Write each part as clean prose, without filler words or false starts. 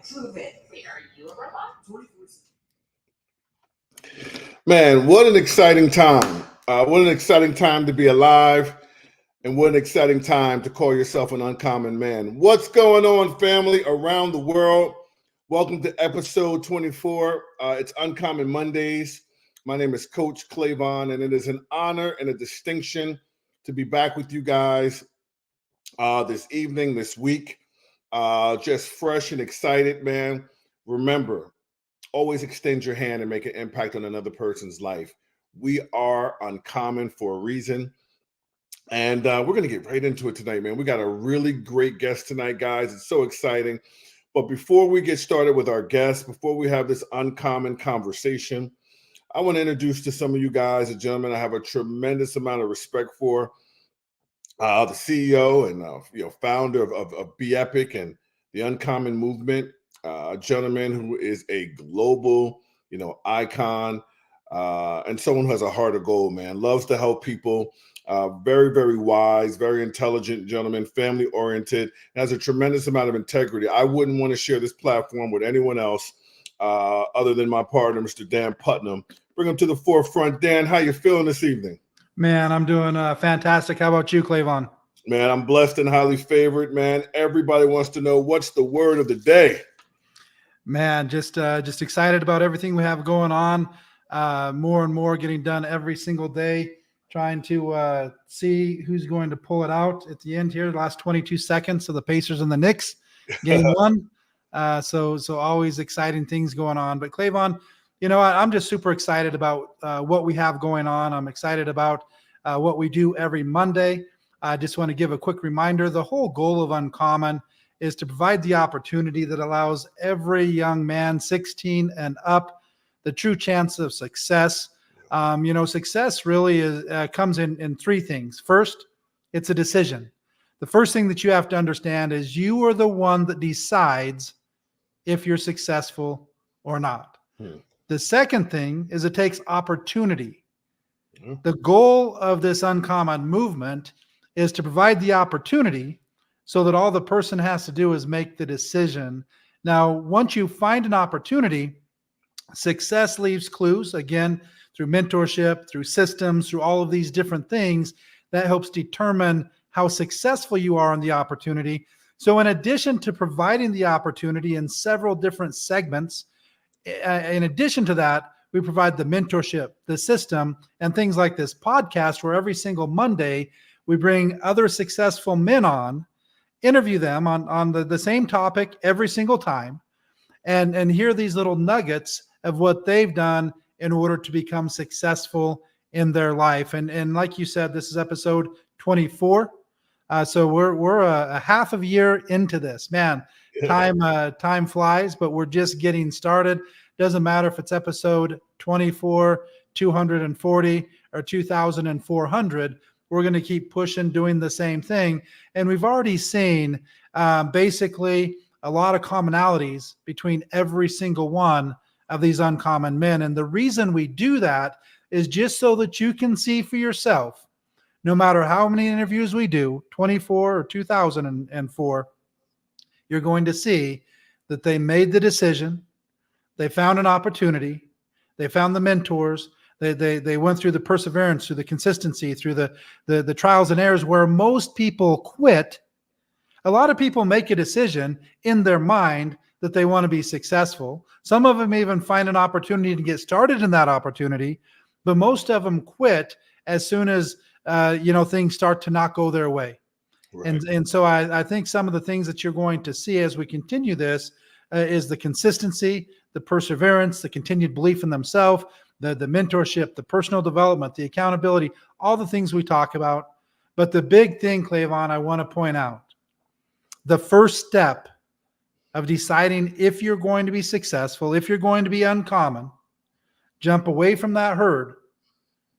Prove it. Wait, are you a robot? Man, what an exciting time. What an exciting time to be alive, and what an exciting time to call yourself an uncommon man. What's going on, family, around the world? Welcome to episode 24. It's Uncommon Mondays. My name is Coach Clavon, and it is an honor and a distinction to be back with you guys this evening, this week. Just fresh and excited, man. Remember, always extend your hand and make an impact on another person's life. We are uncommon for a reason. And we're going to get right into it tonight, man. We got a really great guest tonight, guys. It's so exciting. But before we get started with our guest, before we have this uncommon conversation, I want to introduce to some of you guys a gentleman I have a tremendous amount of respect for, the CEO and founder of Be Epic and the Uncommon Movement. A gentleman who is a global, icon, and someone who has a heart of gold, man. Loves to help people. Very, very wise, very intelligent gentleman, family-oriented, has a tremendous amount of integrity. I wouldn't want to share this platform with anyone else other than my partner, Mr. Dan Putnam. Bring him to the forefront. Dan, how you feeling this evening? Man, I'm doing fantastic. How about you, Clavon? Man, I'm blessed and highly favored, man. Everybody wants to know what's the word of the day. Man, just excited about everything we have going on. More and more getting done every single day. Trying to see who's going to pull it out at the end here. The last 22 seconds of the Pacers and the Knicks game one. So always exciting things going on. But Clavon, I'm just super excited about what we have going on. I'm excited about what we do every Monday. I just want to give a quick reminder. The whole goal of Uncommon is to provide the opportunity that allows every young man 16 and up the true chance of success. Success really comes in three things. First, it's a decision. The first thing that you have to understand is you are the one that decides if you're successful or not. The second thing is it takes opportunity. The goal of this Uncommon movement is to provide the opportunity so that all the person has to do is make the decision. Now, once you find an opportunity, success leaves clues, again, through mentorship, through systems, through all of these different things that helps determine how successful you are in the opportunity. So in addition to providing the opportunity in several different segments, in addition to that, we provide the mentorship, the system, and things like this podcast where every single Monday we bring other successful men on, interview them on the same topic every single time, and hear these little nuggets of what they've done in order to become successful in their life. And like you said, this is episode 24. So we're a half of a year into this. Man, time flies, but we're just getting started. Doesn't matter if it's episode 24, 240, or 2,400. We're going to keep pushing, doing the same thing. And we've already seen basically a lot of commonalities between every single one of these uncommon men. And the reason we do that is just so that you can see for yourself, no matter how many interviews we do, 24 or 2004, you're going to see that they made the decision. They found an opportunity. They found the mentors. They went through the perseverance, through the consistency, through the trials and errors where most people quit. A lot of people make a decision in their mind that they want to be successful. Some of them even find an opportunity to get started in that opportunity, but most of them quit as soon as things start to not go their way. Right. And so I think some of the things that you're going to see as we continue this is the consistency, the perseverance, the continued belief in themselves, the mentorship, the personal development, the accountability, all the things we talk about. But the big thing, Clavon, I want to point out, the first step of deciding if you're going to be successful, if you're going to be uncommon, jump away from that herd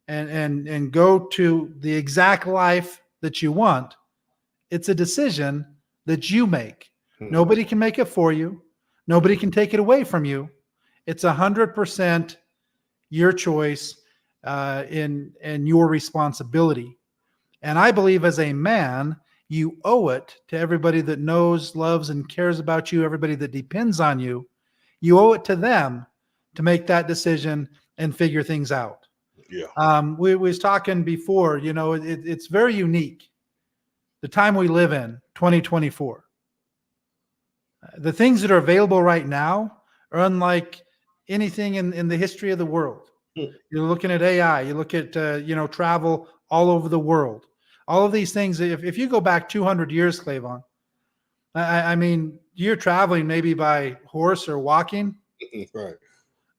and go to the exact life that you want. It's a decision that you make. Nobody can make it for you. Nobody can take it away from you. It's 100% your choice and your responsibility. And I believe as a man, You owe it to everybody that knows, loves, and cares about you, everybody that depends on you. You owe it to them to make that decision and figure things out. Yeah. We was talking before, it's very unique. The time we live in, 2024. The things that are available right now are unlike anything in the history of the world. You're looking at AI, you look at, travel all over the world. All of these things, if you go back 200 years, Clavon, I mean, you're traveling maybe by horse or walking. Right.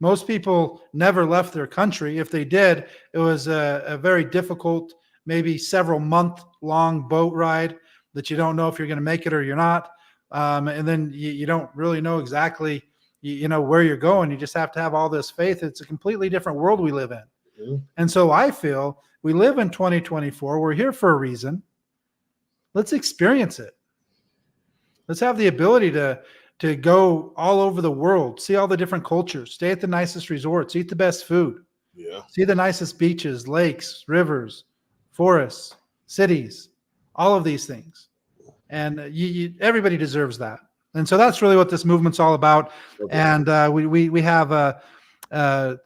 Most people never left their country. If they did, it was a very difficult, maybe several month long boat ride that you don't know if you're going to make it or you're not. And then you don't really know exactly, where you're going. You just have to have all this faith. It's a completely different world we live in. Mm-hmm. And so I feel we live in 2024. We're here for a reason. Let's experience it. Let's have the ability to go all over the world, see all the different cultures, stay at the nicest resorts, eat the best food, see the nicest beaches, lakes, rivers, forests, cities, all of these things. And everybody deserves that. And so that's really what this movement's all about. Okay. And we have an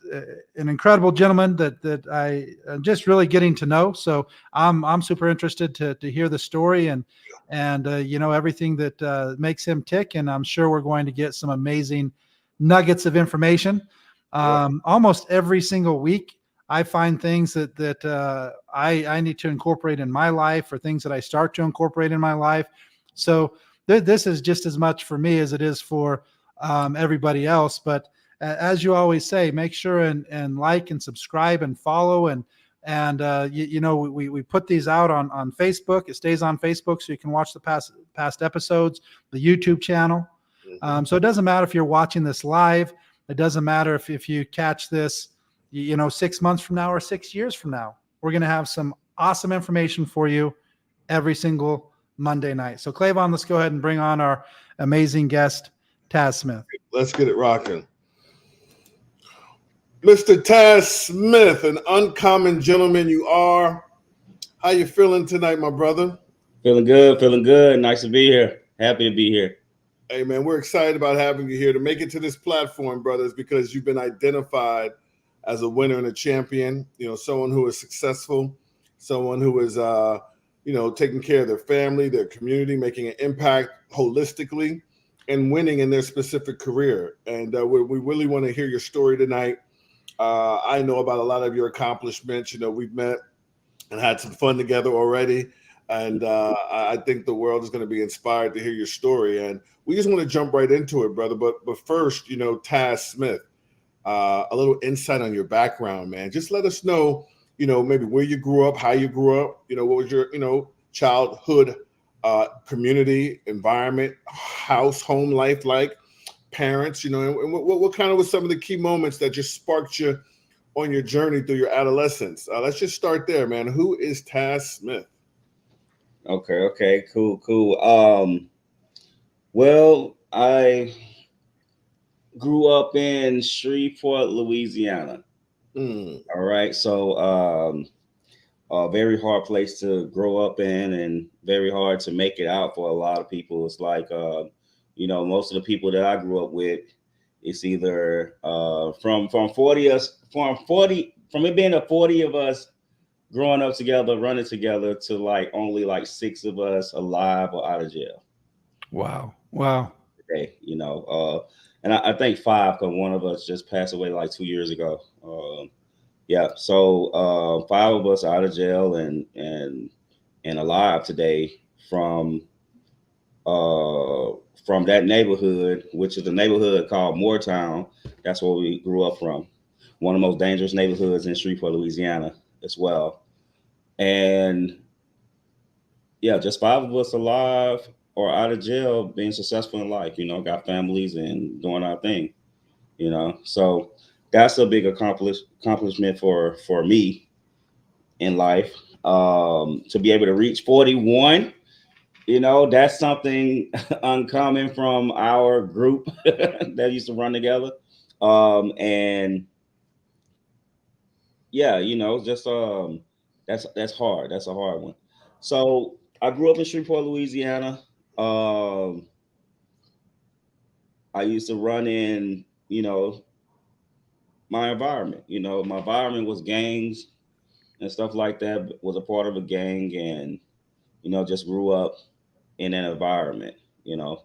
incredible gentleman that I am just really getting to know. So I'm super interested to hear the story and everything that makes him tick. And I'm sure we're going to get some amazing nuggets of information. Almost every single week, I find things that I need to incorporate in my life, or things that I start to incorporate in my life. So this is just as much for me as it is for everybody else. But as you always say, make sure and like and subscribe and follow. And we put these out on Facebook. It stays on Facebook, so you can watch the past episodes, the YouTube channel. So it doesn't matter if you're watching this live. It doesn't matter if you catch this 6 months from now or 6 years from now. We're going to have some awesome information for you every single Monday night. So Clavon, let's go ahead and bring on our amazing guest, Taz Smith. Let's get it rocking. Mr. Taz Smith, an uncommon gentleman you are. How you feeling tonight, my brother? Feeling good. Nice to be here. Happy to be here. Hey, man, we're excited about having you here. To make it to this platform, brothers, because you've been identified as a winner and a champion, someone who is successful, someone who is, taking care of their family, their community, making an impact holistically, and winning in their specific career. And we really want to hear your story tonight. I know about a lot of your accomplishments. We've met and had some fun together already. And I think the world is going to be inspired to hear your story. And we just want to jump right into it, brother. But first, Taz Smith, a little insight on your background, man. Just let us know, maybe where you grew up, how you grew up, what was your, childhood, community, environment, home life like, parents, and what kind of was some of the key moments that just sparked you on your journey through your adolescence? Let's just start there, man. Who is Taz Smith? Okay, cool. Well, I grew up in Shreveport, Louisiana. All right. So a very hard place to grow up in, and very hard to make it out for a lot of people. It's like, most of the people that I grew up with, it's either from it being 40 of us growing up together, running together, to only 6 of us alive or out of jail. Wow. Today, and I think 5, because one of us just passed away 2 years ago. So 5 of us out of jail and alive today from that neighborhood, which is a neighborhood called Moortown. That's where we grew up from. One of the most dangerous neighborhoods in Shreveport, Louisiana as well. And just 5 of us alive or out of jail, being successful in life, got families and doing our thing, so that's a big accomplishment for me in life. To be able to reach 41, that's something uncommon from our group that used to run together. That's hard. That's a hard one. So I grew up in Shreveport, Louisiana. Um, I used to run in, my environment. My environment was gangs and stuff like that. Was a part of a gang, and just grew up in an environment. You know,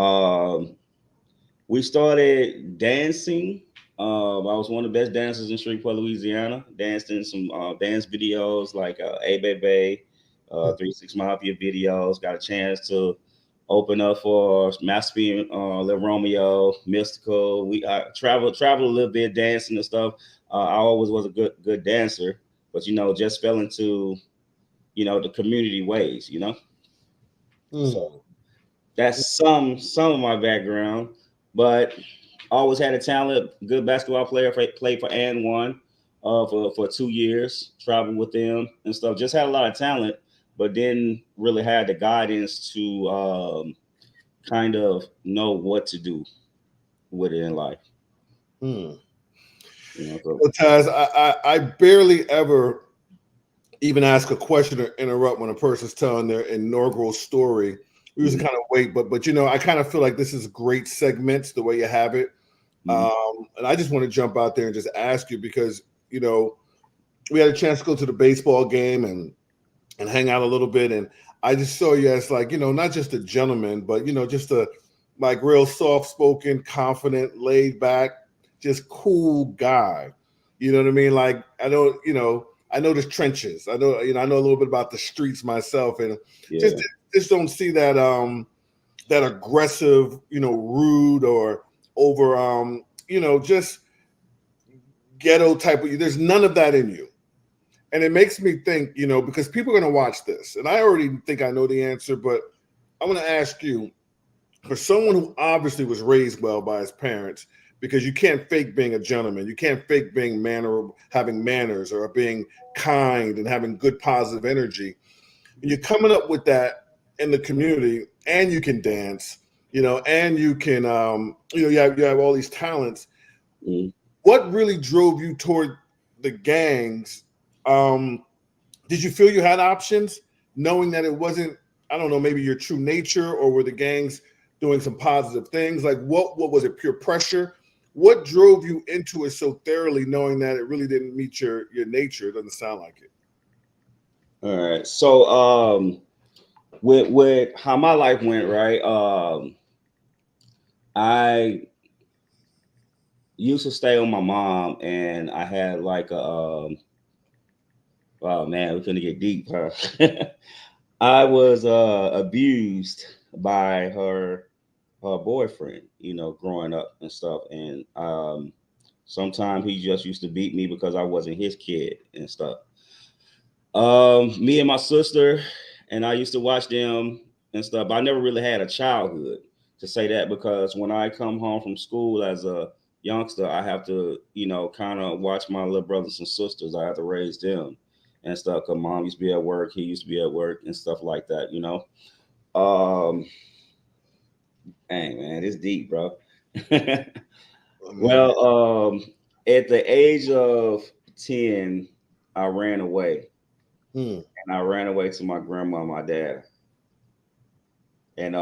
um, we started dancing. I was one of the best dancers in Shreveport, Louisiana. Danced in some dance videos like A Baby, 3 6 Mafia videos. Got a chance to open up for Master P, Lil Romeo, Mystical. We traveled a little bit dancing and stuff. I always was a good dancer, but just fell into the community ways. So that's some of my background, but always had a talent. Good basketball player. Played for and one for 2 years. Traveled with them and stuff. Just had a lot of talent, but didn't really have the guidance to kind of know what to do with it in life. So. So. Taz, I barely ever even ask a question or interrupt when a person's telling their inaugural story. We usually kind of wait, but I kind of feel like this is great segments the way you have it. And I just want to jump out there and just ask you because we had a chance to go to the baseball game and hang out a little bit, and I just saw you as like not just a gentleman, but just a like real soft spoken, confident, laid back, just cool guy. You know what I mean? Like I know the trenches. I know I know a little bit about the streets myself, and just don't see that that aggressive, rude or over just ghetto type of. There's none of that in you, and it makes me think because people are going to watch this, and I already think I know the answer, but I want to ask you, for someone who obviously was raised well by his parents. Because you can't fake being a gentleman. You can't fake being having manners or being kind and having good positive energy. And you're coming up with that in the community, and you can dance, and you can, you have all these talents. What really drove you toward the gangs? Did you feel you had options, knowing that it wasn't, I don't know, maybe your true nature, or were the gangs doing some positive things? Like what was it? Pure pressure? What drove you into it so thoroughly, knowing that it really didn't meet your nature? It doesn't sound like it. All right. So with how my life went, right? I used to stay with my mom, and I had like a oh man, we're gonna get deep, huh? I was abused by her boyfriend, growing up and stuff. And sometimes he just used to beat me because I wasn't his kid and stuff. Me and my sister and I used to watch them and stuff. I never really had a childhood, to say that, because when I come home from school as a youngster, I have to, kind of watch my little brothers and sisters. I have to raise them and stuff. Cause mom used to be at work, he used to be at work and stuff like that, Dang, man, it's deep, bro. Well, at the age of 10, I ran away. And I ran away to my grandma and my dad. And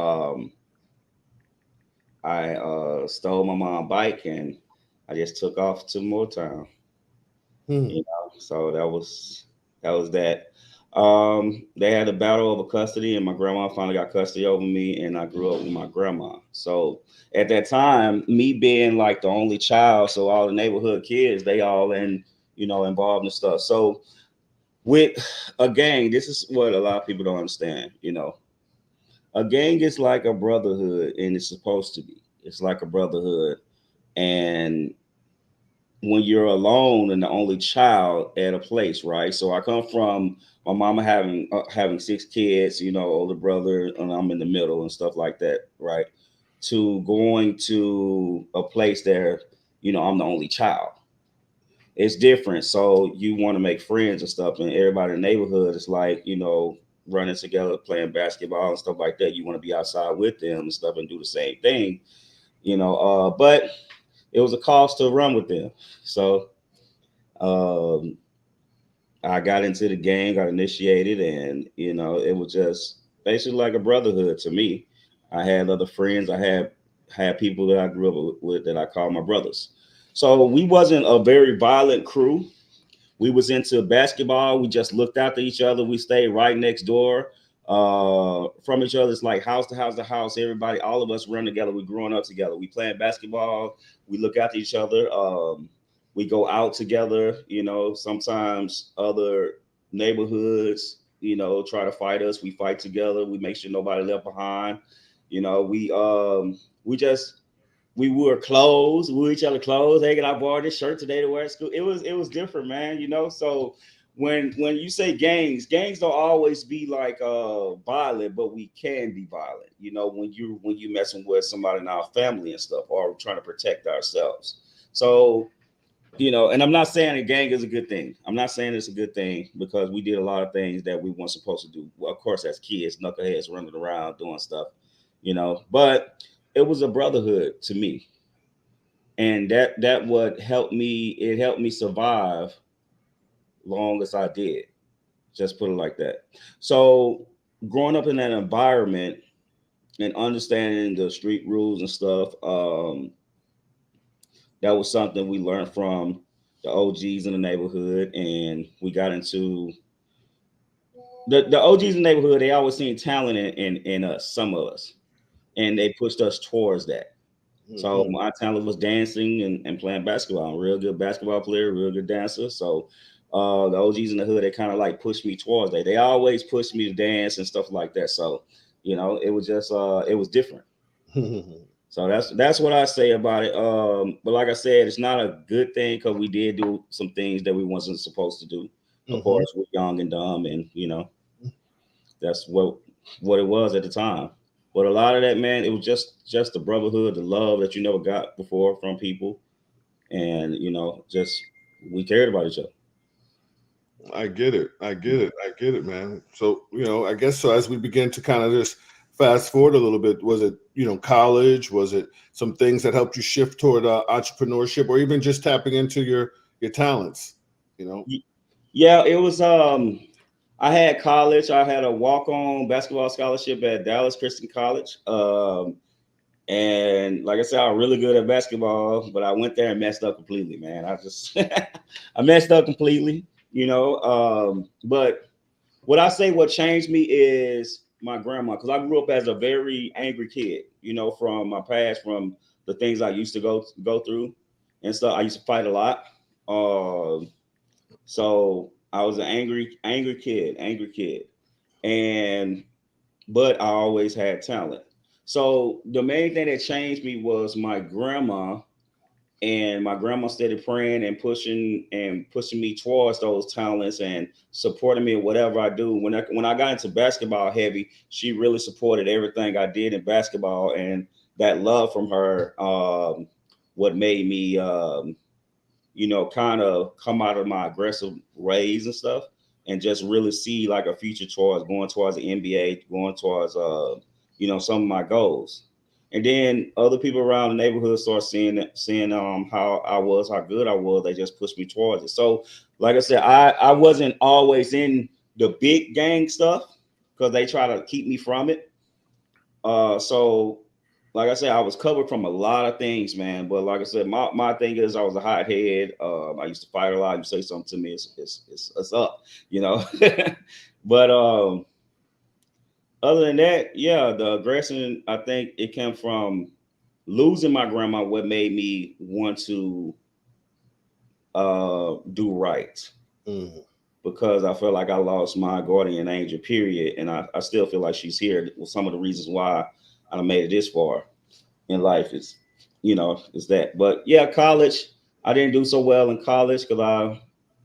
I stole my mom's bike, and I just took off to Motown. So that was that. They had a battle over custody, and my grandma finally got custody over me, and I grew up with my grandma. So at that time, me being like the only child, so all the neighborhood kids, they all involved in stuff. So with a gang, this is what a lot of people don't understand. A gang is like a brotherhood, and it's supposed to be. It's like a brotherhood, and when you're alone and the only child at a place, right? So I come from my mama having 6 kids, older brother, and I'm in the middle and stuff like that, right? To going to a place there, I'm the only child. It's different. So you want to make friends and stuff, and everybody in the neighborhood is like, running together, playing basketball and stuff like that. You want to be outside with them and stuff and do the same thing, but it was a cost to run with them. So I I got into the gang, got initiated, and it was just basically like a brotherhood to me. I had other friends. I had people that I grew up with that I call my brothers. So we wasn't a very violent crew. We was into basketball. We just looked after each other. We stayed right next door from each other. It's like house to house to house. Everybody, all of us run together. We growing up together. We playing basketball. We look after each other. We go out together. Sometimes other neighborhoods, try to fight us. We fight together. We make sure nobody left behind. We wore clothes, we wore each other clothes. Hey, I borrowed this shirt today to wear at school. It was different, man. So when you say gangs don't always be like violent, but we can be violent. When you messing with somebody in our family and stuff, or trying to protect ourselves. So and I'm not saying a gang is a good thing. I'm not saying it's a good thing, because we did a lot of things that we weren't supposed to do. Well, of course, as kids, knuckleheads running around doing stuff, but it was a brotherhood to me. And that what helped me. It helped me survive long as I did. Just put it like that. So growing up in that environment and understanding the street rules and stuff, that was something we learned from the OGs in the neighborhood, and we got into the OGs in the neighborhood. They always seen talent in us, some of us, and they pushed us towards that. Mm-hmm. So my talent was dancing and playing basketball. I'm a real good basketball player, real good dancer. So the OGs in the hood, they kind of like pushed me towards that. They always pushed me to dance and stuff like that. So it was just it was different. So that's what I say about it. But like I said, it's not a good thing, because we did do some things that we wasn't supposed to do. Mm-hmm. Of course, we're young and dumb, and that's what it was at the time. But a lot of that, man, it was just the brotherhood, the love that you never got before from people, and just we cared about each other. I get it, man. So I guess so. As we begin to kind of just fast forward a little bit, was it college? Was it some things that helped you shift toward entrepreneurship, or even just tapping into your talents? Yeah, it was. I had college. I had a walk-on basketball scholarship at Dallas Christian College. And like I said, I was really good at basketball, but I went there and messed up completely, man. I messed up completely, but what I say what changed me is my grandma, because I grew up as a very angry kid, from my past, from the things I used to go through and stuff. I used to fight a lot. So I was an angry kid. But I always had talent. So the main thing that changed me was my grandma, and my grandma started praying and pushing me towards those talents and supporting me in whatever I do. When I got into basketball heavy, she really supported everything I did in basketball, and that love from her, what made me, kind of come out of my aggressive ways and stuff, and just really see like a future going towards the NBA, going towards, some of my goals. And then other people around the neighborhood start seeing how good I was. They just pushed me towards it. So, like I said, I wasn't always in the big gang stuff, because they try to keep me from it. So, like I said, I was covered from a lot of things, man. But like I said, my thing is I was a hothead. I used to fight a lot. You say something to me, it's up, But other than that, yeah, the aggression, I think it came from losing my grandma, what made me want to do right. Mm-hmm. Because I felt like I lost my guardian angel, period. And I still feel like she's here. Well, some of the reasons why I made it this far in life is, is that. But yeah, college, I didn't do so well in college because I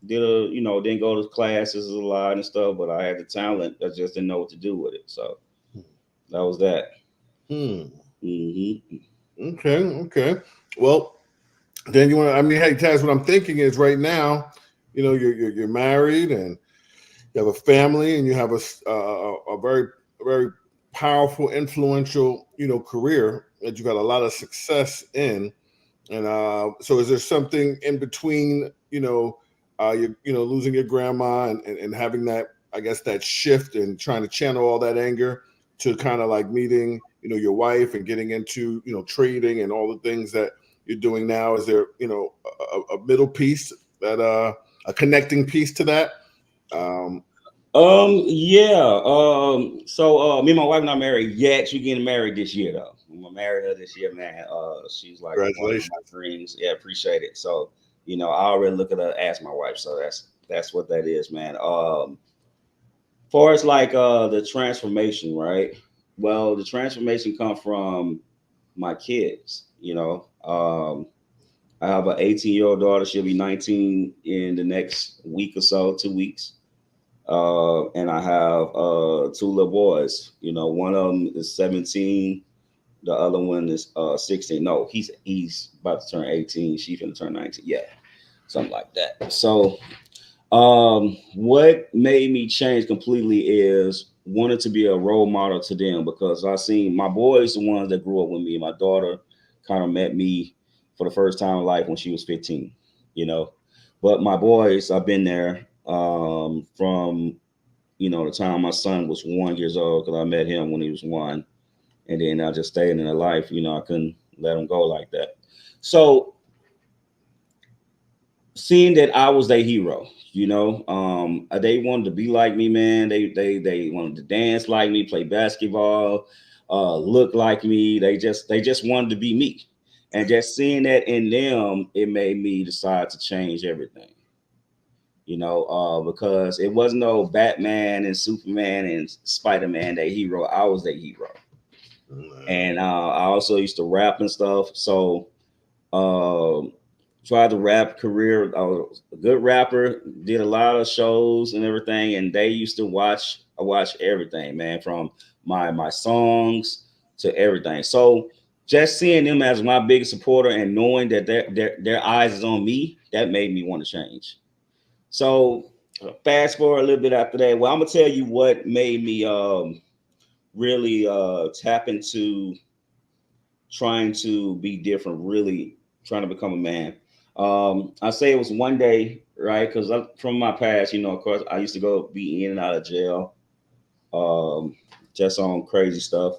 didn't go to classes a lot and stuff, but I had the talent. I just didn't know what to do with it. So that was that. Mm-hmm. Okay. Well, then hey, Taz, what I'm thinking is right now, you're married and you have a family and you have a very, very powerful, influential, career that you got a lot of success in. And so is there something in between, you know, losing your grandma and having that, I guess, that shift and trying to channel all that anger to kind of like meeting, you know, your wife and getting into, you know, trading and all the things that you're doing now? Is there, you know, a middle piece that a connecting piece to that? Yeah. So me and my wife not married yet. She's getting married this year though. I'm gonna marry her this year, man. She's like one of Congratulations. my dreams. Yeah, appreciate it. So, you know, I already look at her as my wife. So that's what that is, man. Far as like the transformation, right? Well, the transformation come from my kids, you know. I have an 18-year-old daughter. She'll be 19 in the next week or so, 2 weeks. And I have two little boys. You know, one of them is 17. The other one is 16. No, he's about to turn 18. She's gonna turn 19. Yeah, something like that. So, what made me change completely is wanted to be a role model to them because I seen my boys, the ones that grew up with me. My daughter kind of met me for the first time in life when she was 15. You know, but my boys, I've been there from the time my son was 1 years old because I met him when he was one, and then I just stayed in their life. You know, I couldn't let him go like that. So seeing that I was their hero, they wanted to be like me, man. They wanted to dance like me, play basketball, look like me. They just wanted to be me, and just seeing that in them, it made me decide to change everything. Because it wasn't no Batman and Superman and Spider-Man, their hero. I was their hero. And I also used to rap and stuff. So tried the rap career. I was a good rapper, did a lot of shows and everything. And they used to watch everything, man, from my songs to everything. So just seeing them as my biggest supporter and knowing that their eyes is on me, that made me want to change. So fast forward a little bit after that. Well, I'm gonna tell you what made me really tap into trying to be different, really trying to become a man. I say it was one day, right? Because from my past, of course, I used to go be in and out of jail, just on crazy stuff.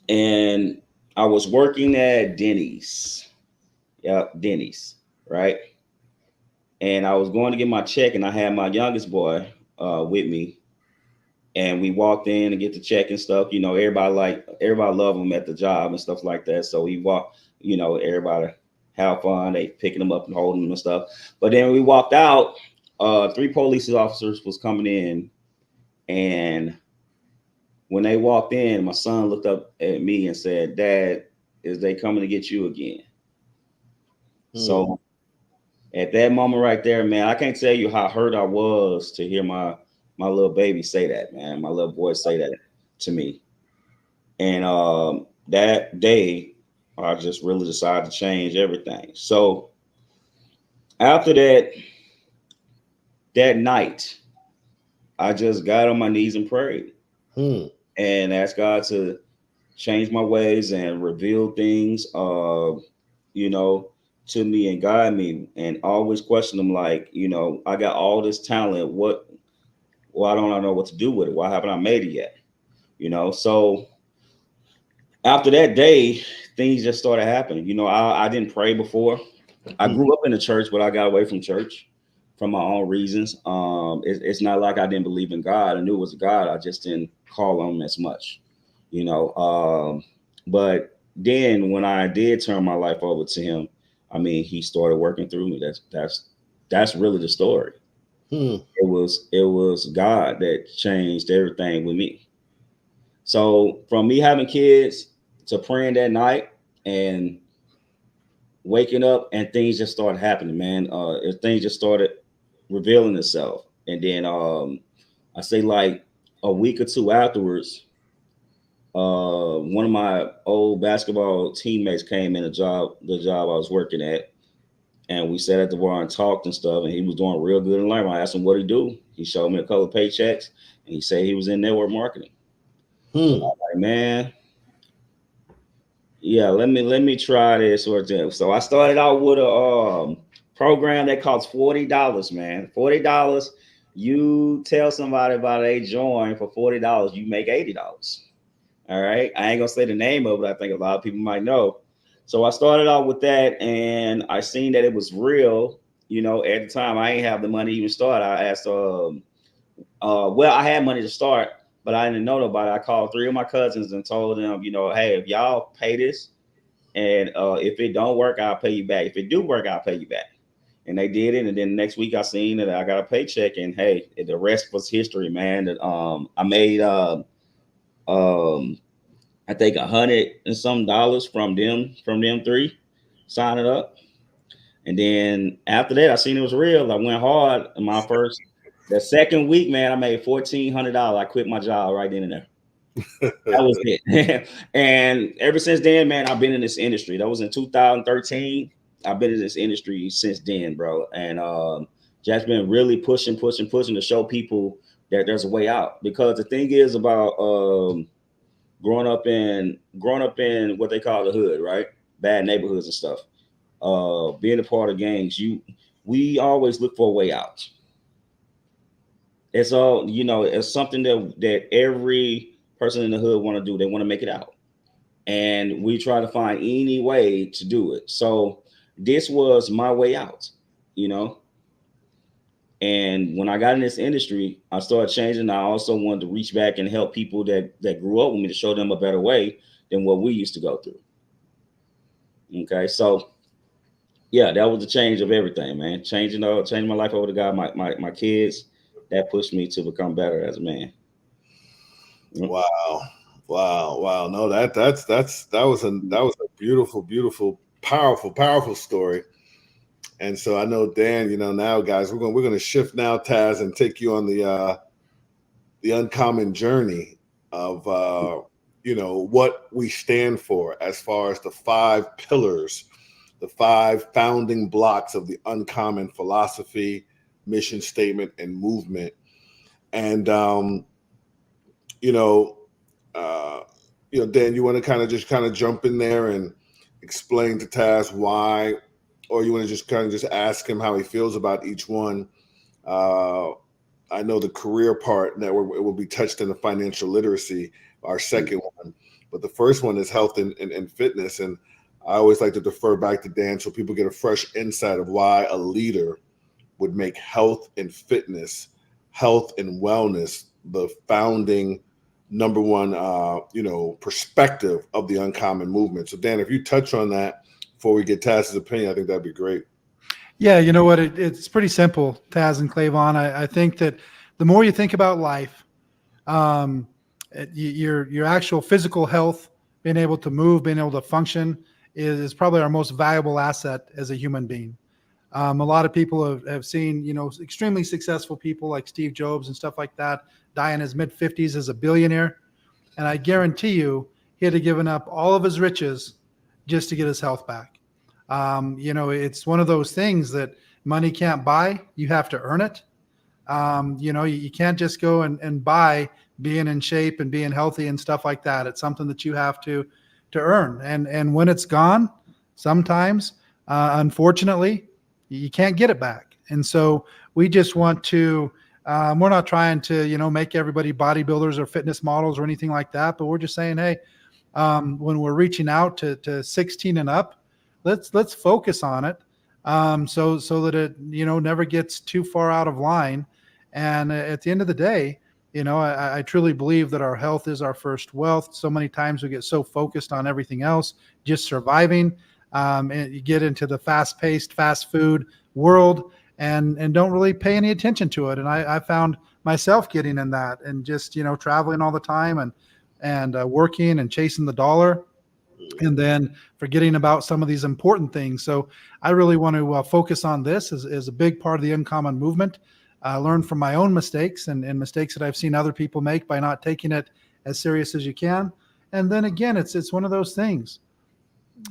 And I was working at Denny's. Yeah, Denny's, right? And I was going to get my check, and I had my youngest boy with me, and we walked in and get the check and stuff. Everybody love him at the job and stuff like that. So we walked, everybody have fun. They picking him up and holding him and stuff. But then we walked out. 3 police officers was coming in, and when they walked in, my son looked up at me and said, "Dad, is they coming to get you again?" So at that moment right there, man, I can't tell you how hurt I was to hear my little baby say that, man. My little boy say that to me. And that day, I just really decided to change everything. So after that night, I just got on my knees and prayed and asked God to change my ways and reveal things, to me and guide me, and always question them like, I got all this talent. Why don't I know what to do with it? Why haven't I made it yet? So after that day, things just started happening. I didn't pray before. I grew up in the church, but I got away from church for my own reasons. It's not like I didn't believe in God. I knew it was God. I just didn't call on him as much, but then when I did turn my life over to him, he started working through me. That's really the story. It was God that changed everything with me. So from me having kids to praying that night and waking up, and things just started happening, man. Things just started revealing itself. And then I say like a week or two afterwards, one of my old basketball teammates came in the job I was working at, and we sat at the bar and talked and stuff. And he was doing real good in life. I asked him what he do. He showed me a couple of paychecks, and he said he was in network marketing. So I was like, man, yeah, let me try this or that. So I started out with a program that costs $40, man. $40. You tell somebody about they join for $40, you make $80. All right. I ain't gonna say the name of it. I think a lot of people might know. So I started out with that, and I seen that it was real. You know, at the time I ain't have the money to even start. I asked, well, I had money to start, but I didn't know nobody. I called 3 of my cousins and told them, you know, hey, if y'all pay this, and if it don't work, I'll pay you back. If it do work, I'll pay you back. And they did it. And then next week I seen that I got a paycheck, and hey, the rest was history, man. That I made I think $100 and some from them 3 signing up. And then after that, I seen it was real. I went hard in the second week, man. I made $1,400. I quit my job right then and there. That was it. And ever since then, man, I've been in this industry. That was in 2013. I've been in this industry since then, bro. And just been really pushing to show people that there's a way out. Because the thing is about growing up in what they call the hood, right? Bad neighborhoods and stuff. Being a part of gangs, we always look for a way out. It's all, you know, it's something that every person in the hood want to do. They want to make it out. And we try to find any way to do it. So this was my way out, you know. And when I got in this industry, I started changing. I also wanted to reach back and help people that grew up with me, to show them a better way than what we used to go through. Okay, so yeah, that was the change of everything, man. Changing my life over to God, my kids. That pushed me to become better as a man. Wow. No, that was a beautiful, powerful story. And so I know, Dan, you know, now guys, we're going to shift now, Taz, and take you on the uncommon journey of you know, what we stand for as far as the 5 pillars, the 5 founding blocks of the uncommon philosophy, mission statement, and movement. And Dan, you want to just jump in there and explain to Taz why, or you want to just ask him how he feels about each one? I know the career part that it will be touched in the financial literacy, our second one, but the first one is health and fitness. And I always like to defer back to Dan so people get a fresh insight of why a leader would make health and fitness, health and wellness, the founding number one, perspective of the uncommon movement. So Dan, if you touch on that before we get Taz's opinion, I think that'd be great. Yeah, you know what? It's pretty simple, Taz and Clavon. I think that the more you think about life, your actual physical health, being able to move, being able to function, is probably our most valuable asset as a human being. A lot of people have seen, you know, extremely successful people like Steve Jobs and stuff like that die in his mid-50s as a billionaire. And I guarantee you, he had to given up all of his riches just to get his health back. You know, it's one of those things that money can't buy. You have to earn it. You know, you can't just go and buy being in shape and being healthy and stuff like that. It's something that you have to earn. And when it's gone, sometimes, unfortunately, you can't get it back. And so we just want to, we're not trying to, you know, make everybody bodybuilders or fitness models or anything like that, but we're just saying, hey, when we're reaching out to 16 and up, let's focus on it. So that it, you know, never gets too far out of line. And at the end of the day, you know, I truly believe that our health is our first wealth. So many times we get so focused on everything else, just surviving. And you get into the fast-paced, fast food world and don't really pay any attention to it. And I found myself getting in that and just, you know, traveling all the time and working and chasing the dollar and then forgetting about some of these important things. So I really want to focus on this as a big part of the uncommon movement. Learn from my own mistakes and mistakes that I've seen other people make by not taking it as serious as you can. And then again, it's one of those things.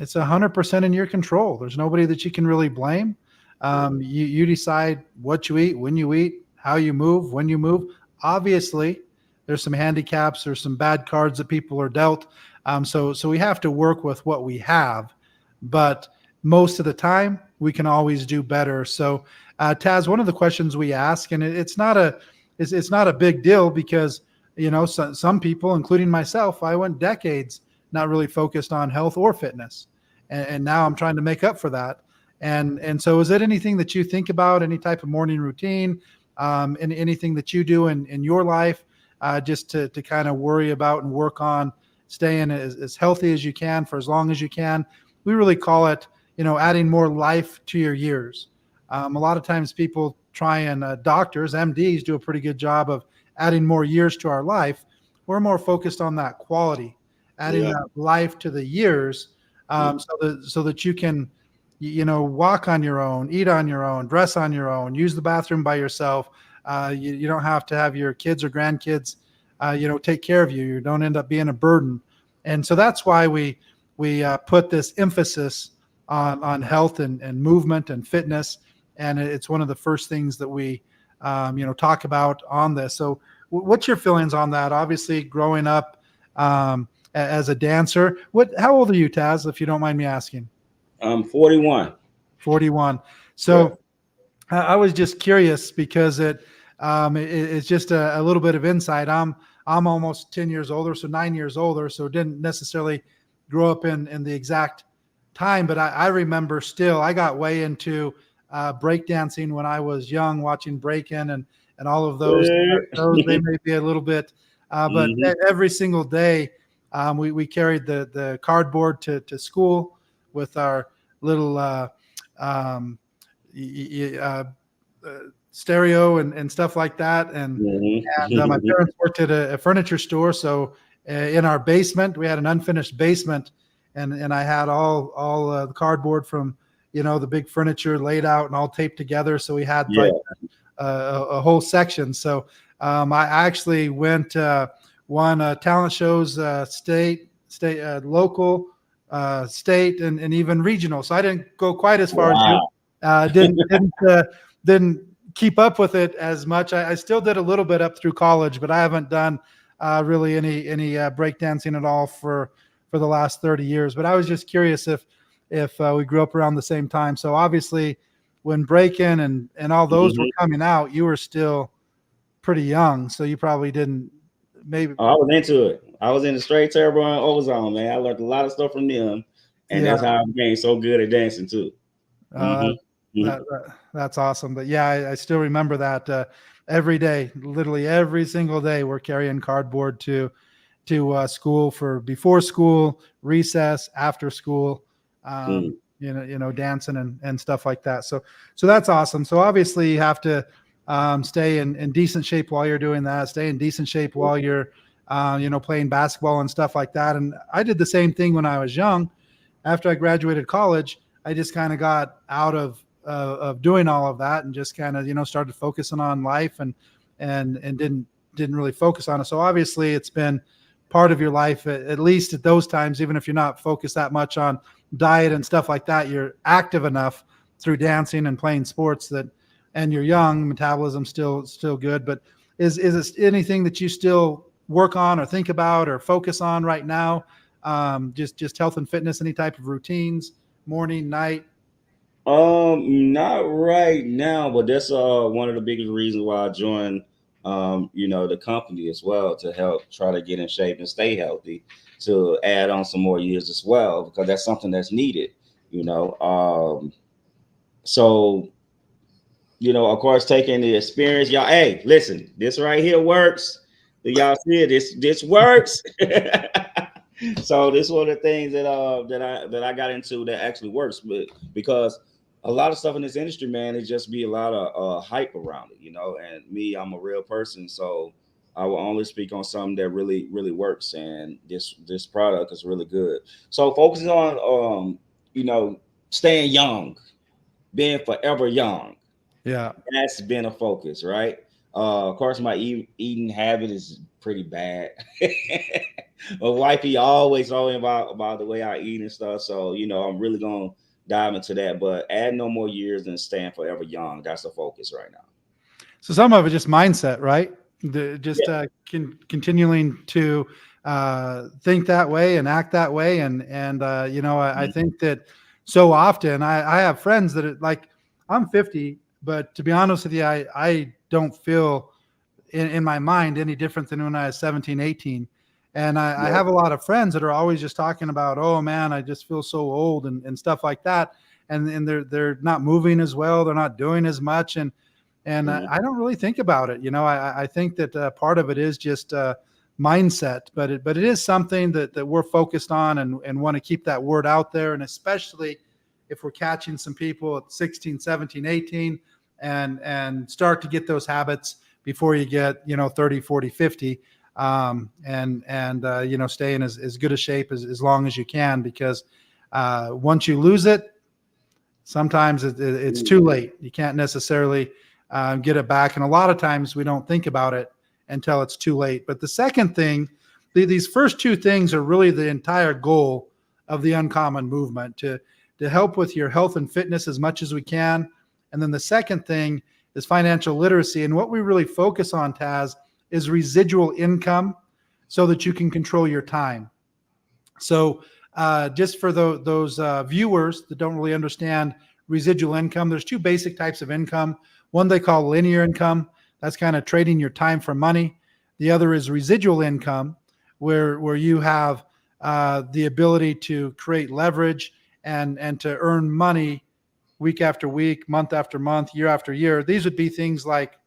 It's 100% in your control. There's nobody that you can really blame. You decide what you eat, when you eat, how you move, when you move. Obviously, there's some handicaps, there's some bad cards that people are dealt. So we have to work with what we have. But most of the time, we can always do better. So, Taz, one of the questions we ask, and it's not a big deal because, some people, including myself, I went decades not really focused on health or fitness. And now I'm trying to make up for that. And so is it anything that you think about, any type of morning routine, and anything that you do in your life, just to kind of worry about and work on staying as healthy as you can for as long as you can? We really call it, adding more life to your years. A lot of times people try and doctors, MDs do a pretty good job of adding more years to our life. We're more focused on that quality, adding that life to the years, so that you can, walk on your own, eat on your own, dress on your own, use the bathroom by yourself. You don't have to have your kids or grandkids, take care of you. You don't end up being a burden. And so that's why we put this emphasis on health and movement and fitness. And it's one of the first things that we, talk about on this. So what's your feelings on that? Obviously growing up, as a dancer, how old are you, Taz, if you don't mind me asking? I'm 41. 41. So I was just curious because it's just a little bit of insight. I'm almost 10 years older, so 9 years older, so didn't necessarily grow up in the exact time, but I remember still, I got way into breakdancing when I was young, watching break-in and all of those. They may be a little bit, but every single day we carried the cardboard to school with our little stereo and stuff like that. And my parents worked at a furniture store, so in our basement we had an unfinished basement, and I had all the cardboard from the big furniture laid out and all taped together. So we had a whole section. So I actually won talent shows, state, local, state, and even regional. So I didn't go quite as far as you. Didn't keep up with it as much. I still did a little bit up through college, but I haven't done really any breakdancing at all for the last 30 years. But I was just curious if we grew up around the same time. So obviously when break-in and all those were coming out, you were still pretty young. So you probably didn't maybe. I was into it. I was in the Straight Terrible and Ozone, man. I learned a lot of stuff from them. And that's how I became so good at dancing too. That's awesome. But yeah, I still remember that every day, literally every single day, we're carrying cardboard to school for before school, recess, after school, dancing and stuff like that. So that's awesome. So obviously you have to stay in decent shape while you're doing that, stay in decent shape while you're, playing basketball and stuff like that. And I did the same thing when I was young. After I graduated college, I just kind of got out of doing all of that and just kind of, started focusing on life and didn't really focus on it. So obviously it's been part of your life, at least at those times, even if you're not focused that much on diet and stuff like that, you're active enough through dancing and playing sports and you're young, metabolism still good. But is it anything that you still work on or think about or focus on right now? Just health and fitness, any type of routines, morning, night? Not right now, but that's one of the biggest reasons why I joined the company as well, to help try to get in shape and stay healthy, to add on some more years as well, because that's something that's needed, so of course, taking the experience, y'all. Hey, listen, this right here works. Do y'all see it? This works. So this is one of the things that I got into that actually works, but because a lot of stuff in this industry, man, it just be a lot of hype around it, and me, I'm a real person, so I will only speak on something that really, really works, and this product is really good. So focusing on staying young, being forever young. Yeah, that's been a focus, right? Of course, my eating habit is pretty bad. My wifey always talking about the way I eat and stuff. So, I'm really going to dive into that. But add no more years and staying forever young. That's the focus right now. So some of it just mindset, right? Continuing to think that way and act that way. And I think that so often. I have friends that like, I'm 50, but to be honest with you, I don't feel in my mind any different than when I was 17, 18. And I have a lot of friends that are always just talking about, oh man, I just feel so old and stuff like that. And they're not moving as well. They're not doing as much. And I don't really think about it. I think that part of it is just mindset, but it is something that we're focused on and want to keep that word out there. And especially if we're catching some people at 16, 17, 18 and start to get those habits before you get, 30, 40, 50, and stay in as good a shape as long as you can, because once you lose it, sometimes it's too late. You can't necessarily get it back. And a lot of times we don't think about it until it's too late. But the second thing, these first two things are really the entire goal of the Uncommon movement, to help with your health and fitness as much as we can. And then the second thing is financial literacy. And what we really focus on, Taz, is residual income, so that you can control your time. So just for those viewers that don't really understand residual income, there's two basic types of income. One they call linear income. That's kind of trading your time for money. The other is residual income, where you have the ability to create leverage and to earn money week after week, month after month, year after year. These would be things like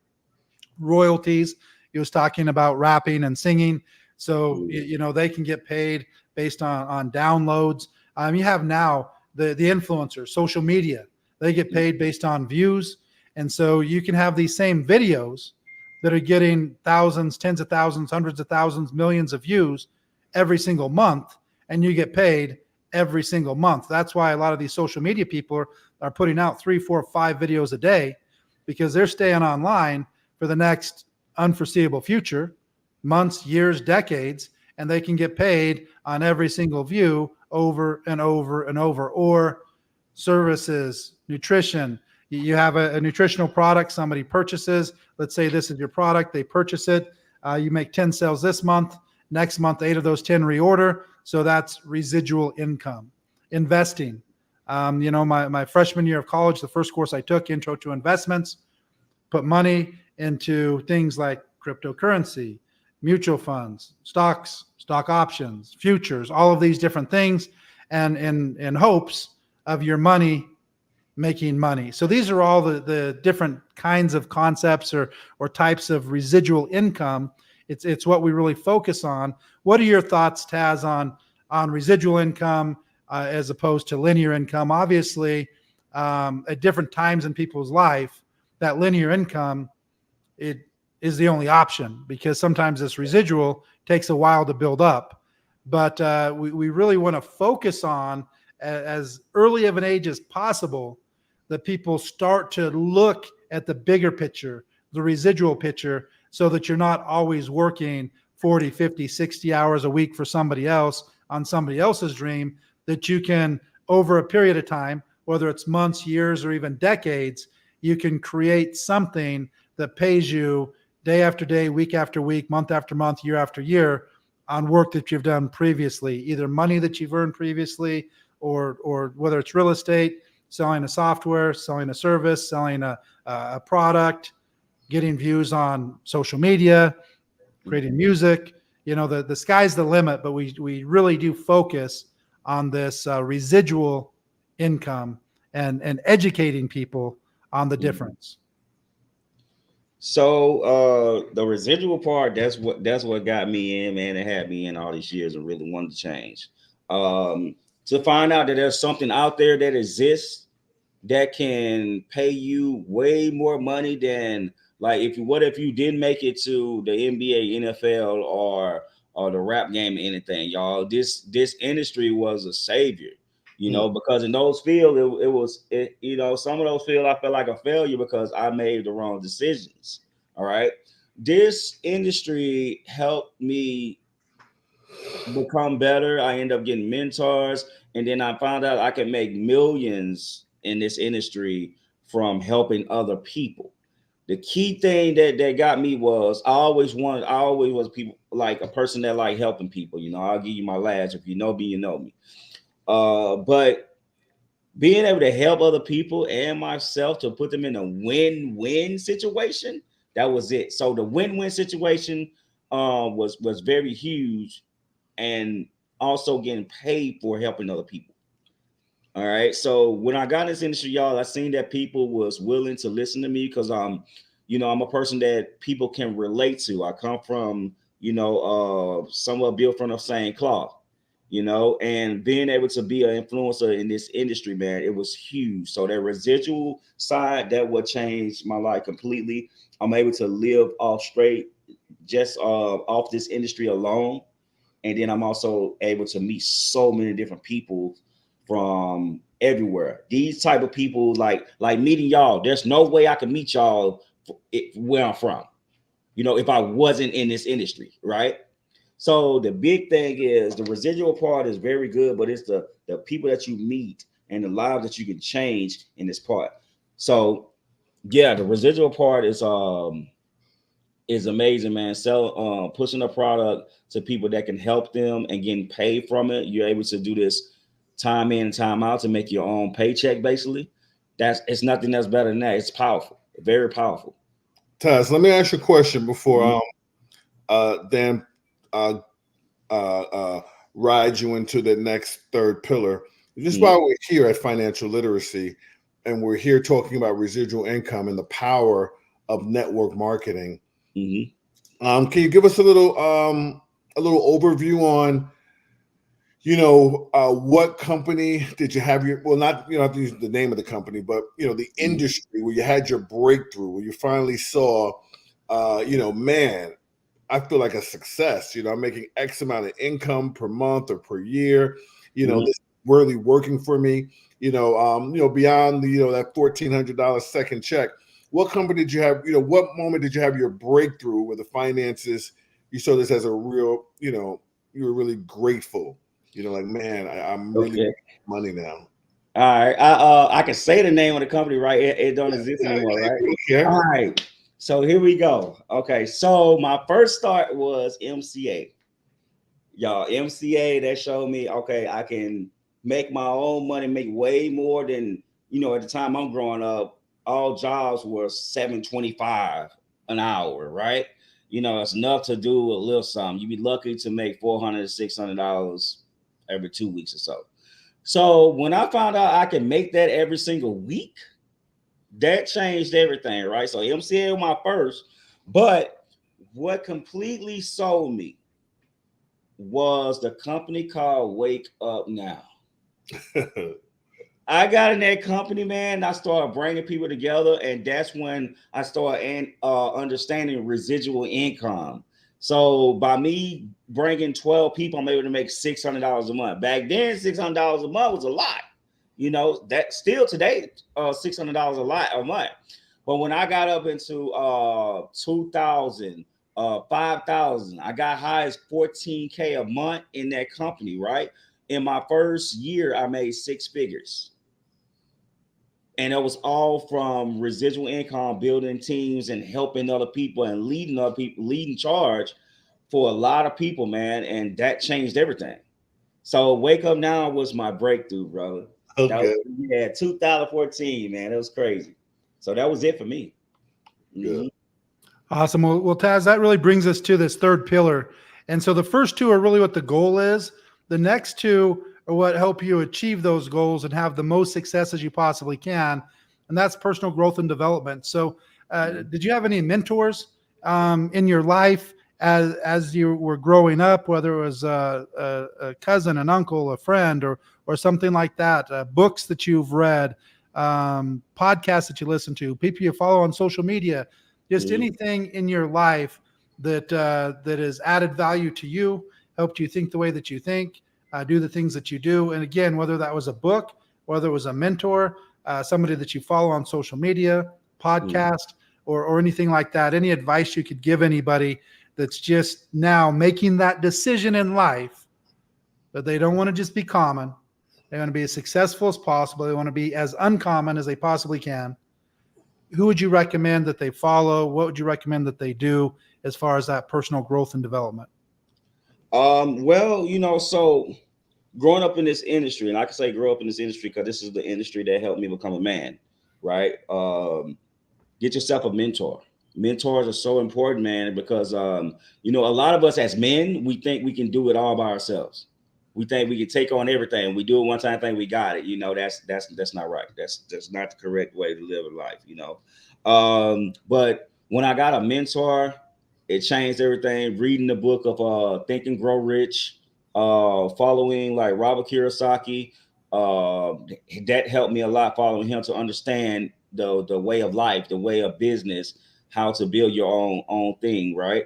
royalties. He was talking about rapping and singing. So, they can get paid based on downloads. You have now the influencers, social media, they get paid based on views. And so you can have these same videos that are getting thousands, tens of thousands, hundreds of thousands, millions of views every single month, and you get paid every single month. That's why a lot of these social media people are putting out 3, 4, 5 videos a day, because they're staying online for the next unforeseeable future, months, years, decades, and they can get paid on every single view over and over and over. Or services, nutrition. You have a nutritional product somebody purchases. Let's say this is your product. They purchase it. You make 10 sales this month. Next month, 8 of those 10 reorder. So that's residual income. Investing. My freshman year of college, the first course I took, Intro to Investments, put money into things like cryptocurrency, mutual funds, stocks, stock options, futures, all of these different things, and in hopes of your money making money. So these are all the different kinds of concepts or types of residual income. It's what we really focus on. What are your thoughts, Taz, on residual income as opposed to linear income? Obviously, at different times in people's life, that linear income, it is the only option, because sometimes this residual takes a while to build up. But we really want to focus on, as early of an age as possible, that people start to look at the bigger picture, the residual picture, so that you're not always working 40, 50, 60 hours a week for somebody else on somebody else's dream, that you can, over a period of time, whether it's months, years, or even decades, you can create something that pays you day after day, week after week, month after month, year after year on work that you've done previously, either money that you've earned previously, or whether it's real estate, selling a software, selling a service, selling a product, getting views on social media, creating music. The sky's the limit, but we really do focus on this residual income and educating people on the difference. So the residual part, that's what got me in, man, and had me in all these years and really wanted to change. To find out that there's something out there that exists that can pay you way more money than, like, what if you didn't make it to the NBA, NFL, or the rap game or anything, y'all. This industry was a savior, because in those fields, some of those fields I felt like a failure because I made the wrong decisions. All right. This industry helped me become better. I ended up getting mentors, and then I found out I could make millions in this industry from helping other people. The key thing that got me was I always was people, like a person that like helping people. I'll give you my last. If you know me, you know me. But being able to help other people and myself to put them in a win-win situation, that was it. So the win-win situation was very huge, and also getting paid for helping other people. All right. So when I got in this industry, y'all, I seen that people was willing to listen to me because I'm a person that people can relate to. I come from, somewhat built from the same cloth, and being able to be an influencer in this industry, man, it was huge. So that residual side, that would change my life completely. I'm able to live off straight just off this industry alone. And then I'm also able to meet so many different people from everywhere. These type of people, like meeting y'all, there's no way I can meet y'all where I'm from, if I wasn't in this industry, right? So the big thing is the residual part is very good, but it's the people that you meet and the lives that you can change in this part. So yeah, the residual part is amazing, man. Pushing a product to people that can help them and getting paid from it. You're able to do this time in and time out to make your own paycheck, basically. It's nothing that's better than that. It's powerful, very powerful. Taz, let me ask you a question before Dan rides you into the next third pillar. Just while we're here at Financial Literacy, and we're here talking about residual income and the power of network marketing. Can you give us a little overview on, what company did you have you don't have to use the name of the company, but the industry where you had your breakthrough, where you finally saw, man, I feel like a success. I'm making X amount of income per month or per year. This is really working for me. Beyond that $1,400 second check. What company did you have? What moment did you have your breakthrough with the finances? You saw this as a real, you were really grateful. Like, man, I'm really making money now. All right. I can say the name of the company, right? It don't exist anymore, right? Yeah. All right. So here we go. Okay. So my first start was MCA. Y'all, MCA, that showed me, okay, I can make my own money, make way more than, at the time I'm growing up, all jobs were $7.25 an hour, right? It's enough to do a little something. You'd be lucky to make $400 to $600 every 2 weeks or so. So when I found out I can make that every single week, that changed everything, right? So MCA was my first, but what completely sold me was the company called Wake Up Now. I got in that company, man. I started bringing people together, and that's when I started understanding residual income. So by me bringing 12 people, I'm able to make $600 a month. Back then, $600 a month was a lot. That still today, $600 a month. But when I got up into 2,000, 5,000, I got high as $14K a month in that company, right? In my first year, I made six figures. And it was all from residual income, building teams and helping other people and leading other people, leading charge for a lot of people, man. And that changed everything. So Wake Up Now was my breakthrough, brother. Okay. 2014, man. It was crazy. So that was it for me. Awesome. Well, Taz, that really brings us to this third pillar. And so the first two are really what the goal is. The next two are what help you achieve those goals and have the most success as you possibly can. And that's personal growth and development. So did you have any mentors in your life as you were growing up, whether it was a cousin, an uncle, a friend, or something like that, books that you've read, podcasts that you listen to, people you follow on social media, just anything in your life that has added value to you, helped you think the way that you think, do the things that you do. And again, whether that was a book, whether it was a mentor, somebody that you follow on social media, podcast, or anything like that, any advice you could give anybody that's just now making that decision in life, but they don't want to just be common. They want to be as successful as possible. They want to be as uncommon as they possibly can. Who would you recommend that they follow? What would you recommend that they do as far as that personal growth and development? Well, so growing up in this industry, and I can say grow up in this industry because this is the industry that helped me become a man, right? Get yourself a mentor. Mentors are so important, man, because you know, a lot of us as men, we think we can do it all by ourselves. We think we can take on everything. We do it one time, think we got it. You know, that's not right. That's not the correct way to live a life, you know. But when I got a mentor, it changed everything. Reading the book of Think and Grow Rich, following like Robert Kiyosaki, that helped me a lot. Following him to understand the way of life, the way of business, how to build your own thing, right?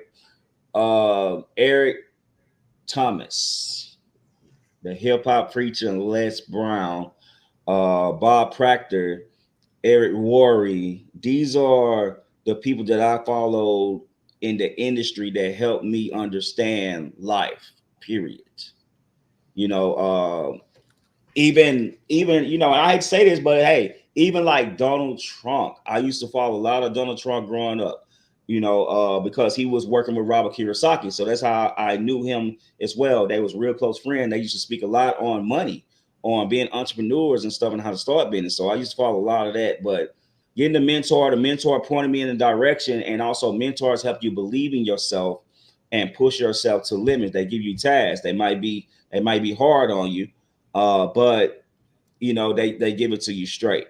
Eric Thomas, the hip hop preacher, and Les Brown, Bob Proctor, Eric Worre. These are the people that I followed in the industry that helped me understand life, period. You know, even you know, I hate to say this, but hey, even like Donald Trump, I used to follow a lot of Donald Trump growing up, you know, because he was working with Robert Kiyosaki, so that's how I knew him as well. They was real close friends. They used to speak a lot on money, on being entrepreneurs and stuff, and how to start business. So I used to follow a lot of that. But getting the mentor pointed me in a direction, and also mentors help you believe in yourself and push yourself to limits. They give you tasks. They might be hard on you, but you know, they give it to you straight.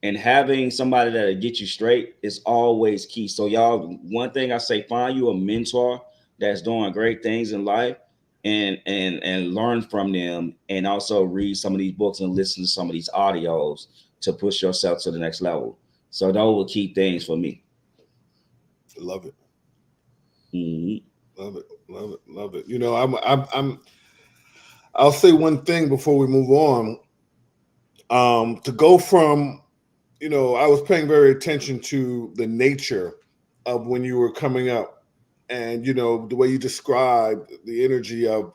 And having somebody that'll get you straight is always key. So y'all, one thing I say, find you a mentor that's doing great things in life, and learn from them, and also read some of these books and listen to some of these audios to push yourself to the next level. So those were key things for me. Love it. Mm-hmm. Love it. Love it. Love it. You know, I'll say one thing before we move on. To go from, you know, I was paying very attention to the nature of when you were coming up, and you know the way you described the energy of,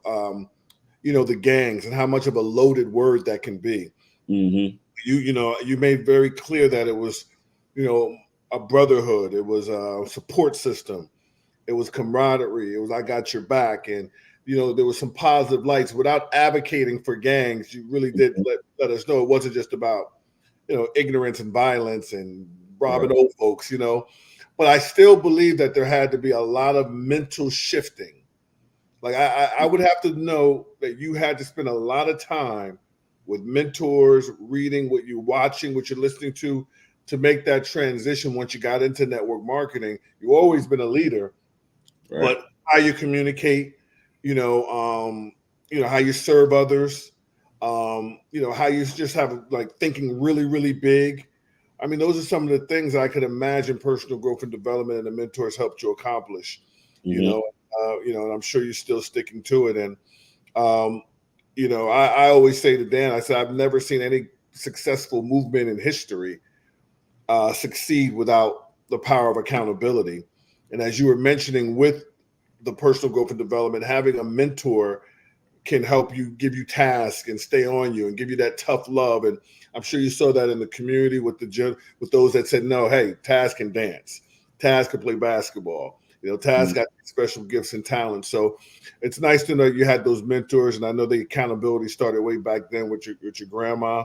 you know, the gangs and how much of a loaded word that can be. Mm-hmm. You know, you made very clear that it was, you know, a brotherhood. It was a support system. It was camaraderie. It was I got your back, and you know there was some positive lights. Without advocating for gangs, you really did let us know it wasn't just about, you know, ignorance and violence and robbing old folks, you know. But I still believe that there had to be a lot of mental shifting. Like I would have to know that you had to spend a lot of time with mentors, reading what you're watching, what you're listening to make that transition once you got into network marketing. You've always been a leader, but how you communicate, you know, how you serve others, you know, how you just have like thinking really, really big. I mean, those are some of the things I could imagine personal growth and development and the mentors helped you accomplish, you know, and I'm sure you're still sticking to it. And, you know, I always say to Dan, I said, I've never seen any successful movement in history succeed without the power of accountability. And as you were mentioning with the personal growth and development, having a mentor can help you, give you tasks and stay on you and give you that tough love. And I'm sure you saw that in the community with with those that said, no, hey, Taz can dance. Taz can play basketball. You know, Taz got special gifts and talents. So it's nice to know you had those mentors. And I know the accountability started way back then with your grandma.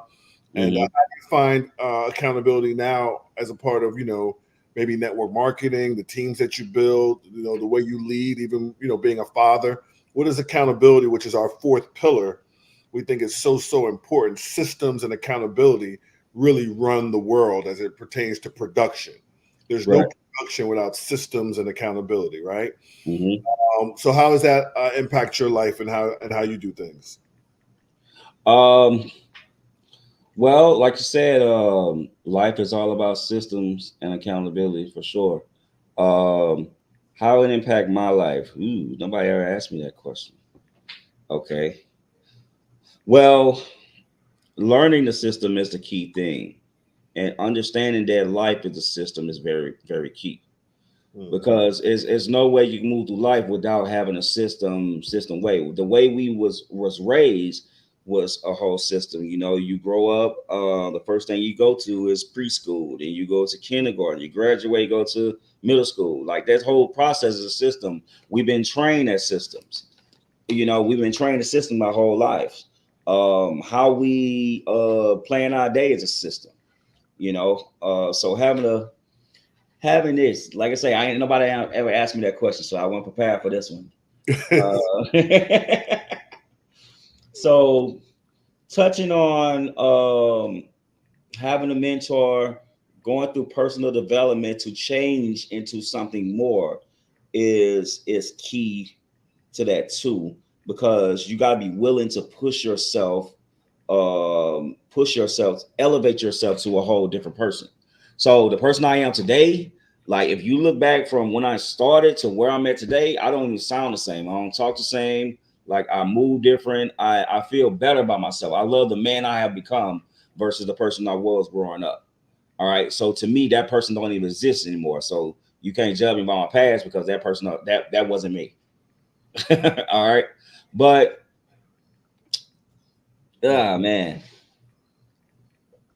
And how do you find accountability now as a part of, you know, maybe network marketing, the teams that you build, you know, the way you lead, even, you know, being a father? What is accountability, which is our fourth pillar? We think it's so important. Systems and accountability really run the world as it pertains to production. There's no production without systems and accountability, right? So how does that impact your life and how you do things? Well, like you said, life is all about systems and accountability for sure. How it impact my life? Ooh, nobody ever asked me that question. Okay. Well, learning the system is the key thing, and understanding that life is a system is very, very key. Because there's no way you can move through life without having a system way. The way we was raised was a whole system. You know, you grow up, the first thing you go to is preschool, then you go to kindergarten, you graduate, go to middle school. Like that whole process is a system. We've been trained as systems. You know, we've been trained a system our whole lives. How we plan our day as a system, so having this, like I say, I ain't nobody ever asked me that question, so I wasn't prepared for this one. So touching on having a mentor, going through personal development to change into something more is key to that too, because you got to be willing to push yourself, elevate yourself to a whole different person. So the person I am today, like if you look back from when I started to where I'm at today, I don't even sound the same. I don't talk the same. Like I move different. I feel better about myself. I love the man I have become versus the person I was growing up. All right. So to me, that person don't even exist anymore. So you can't judge me by my past because that person that wasn't me. All right. But man,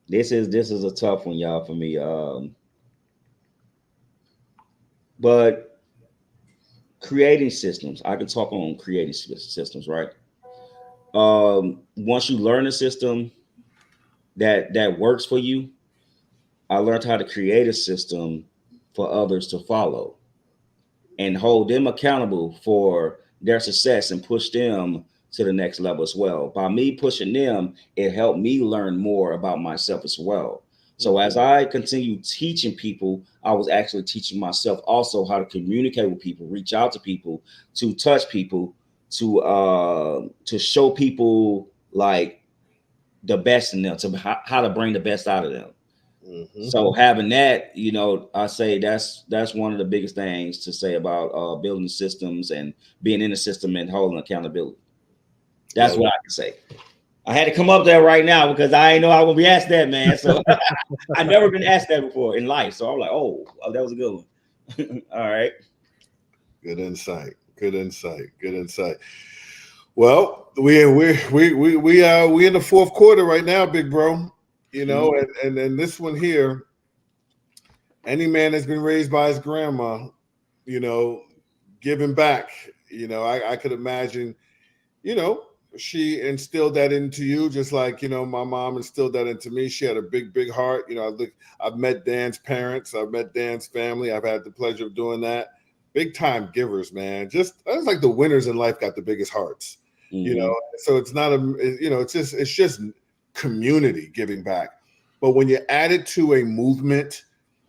this is a tough one, y'all, for me. But creating systems, I can talk on creating systems, right? Once you learn a system that works for you, I learned how to create a system for others to follow and hold them accountable for their success and push them to the next level as well. By me pushing them, it helped me learn more about myself as well. So as I continue teaching people, I was actually teaching myself also how to communicate with people, reach out to people, to touch people, to show people like the best in them, to how to bring the best out of them. Mm-hmm. So having that, I say that's one of the biggest things to say about building systems and being in the system and holding accountability. That's what I can say. I had to come up there right now because I ain't know I would be asked that, man. So I've never been asked that before in life. So I'm like, oh, that was a good one. All right. Good insight. Well, we in the fourth quarter right now, big bro. And this one here, any man that's been raised by his grandma, giving back. I could imagine, she instilled that into you, just like, my mom instilled that into me. She had a big, big heart. I've met Dan's parents. I've met Dan's family. I've had the pleasure of doing that. Big time givers, man. That's like the winners in life got the biggest hearts, so it's not it's just community giving back. But when you add it to a movement,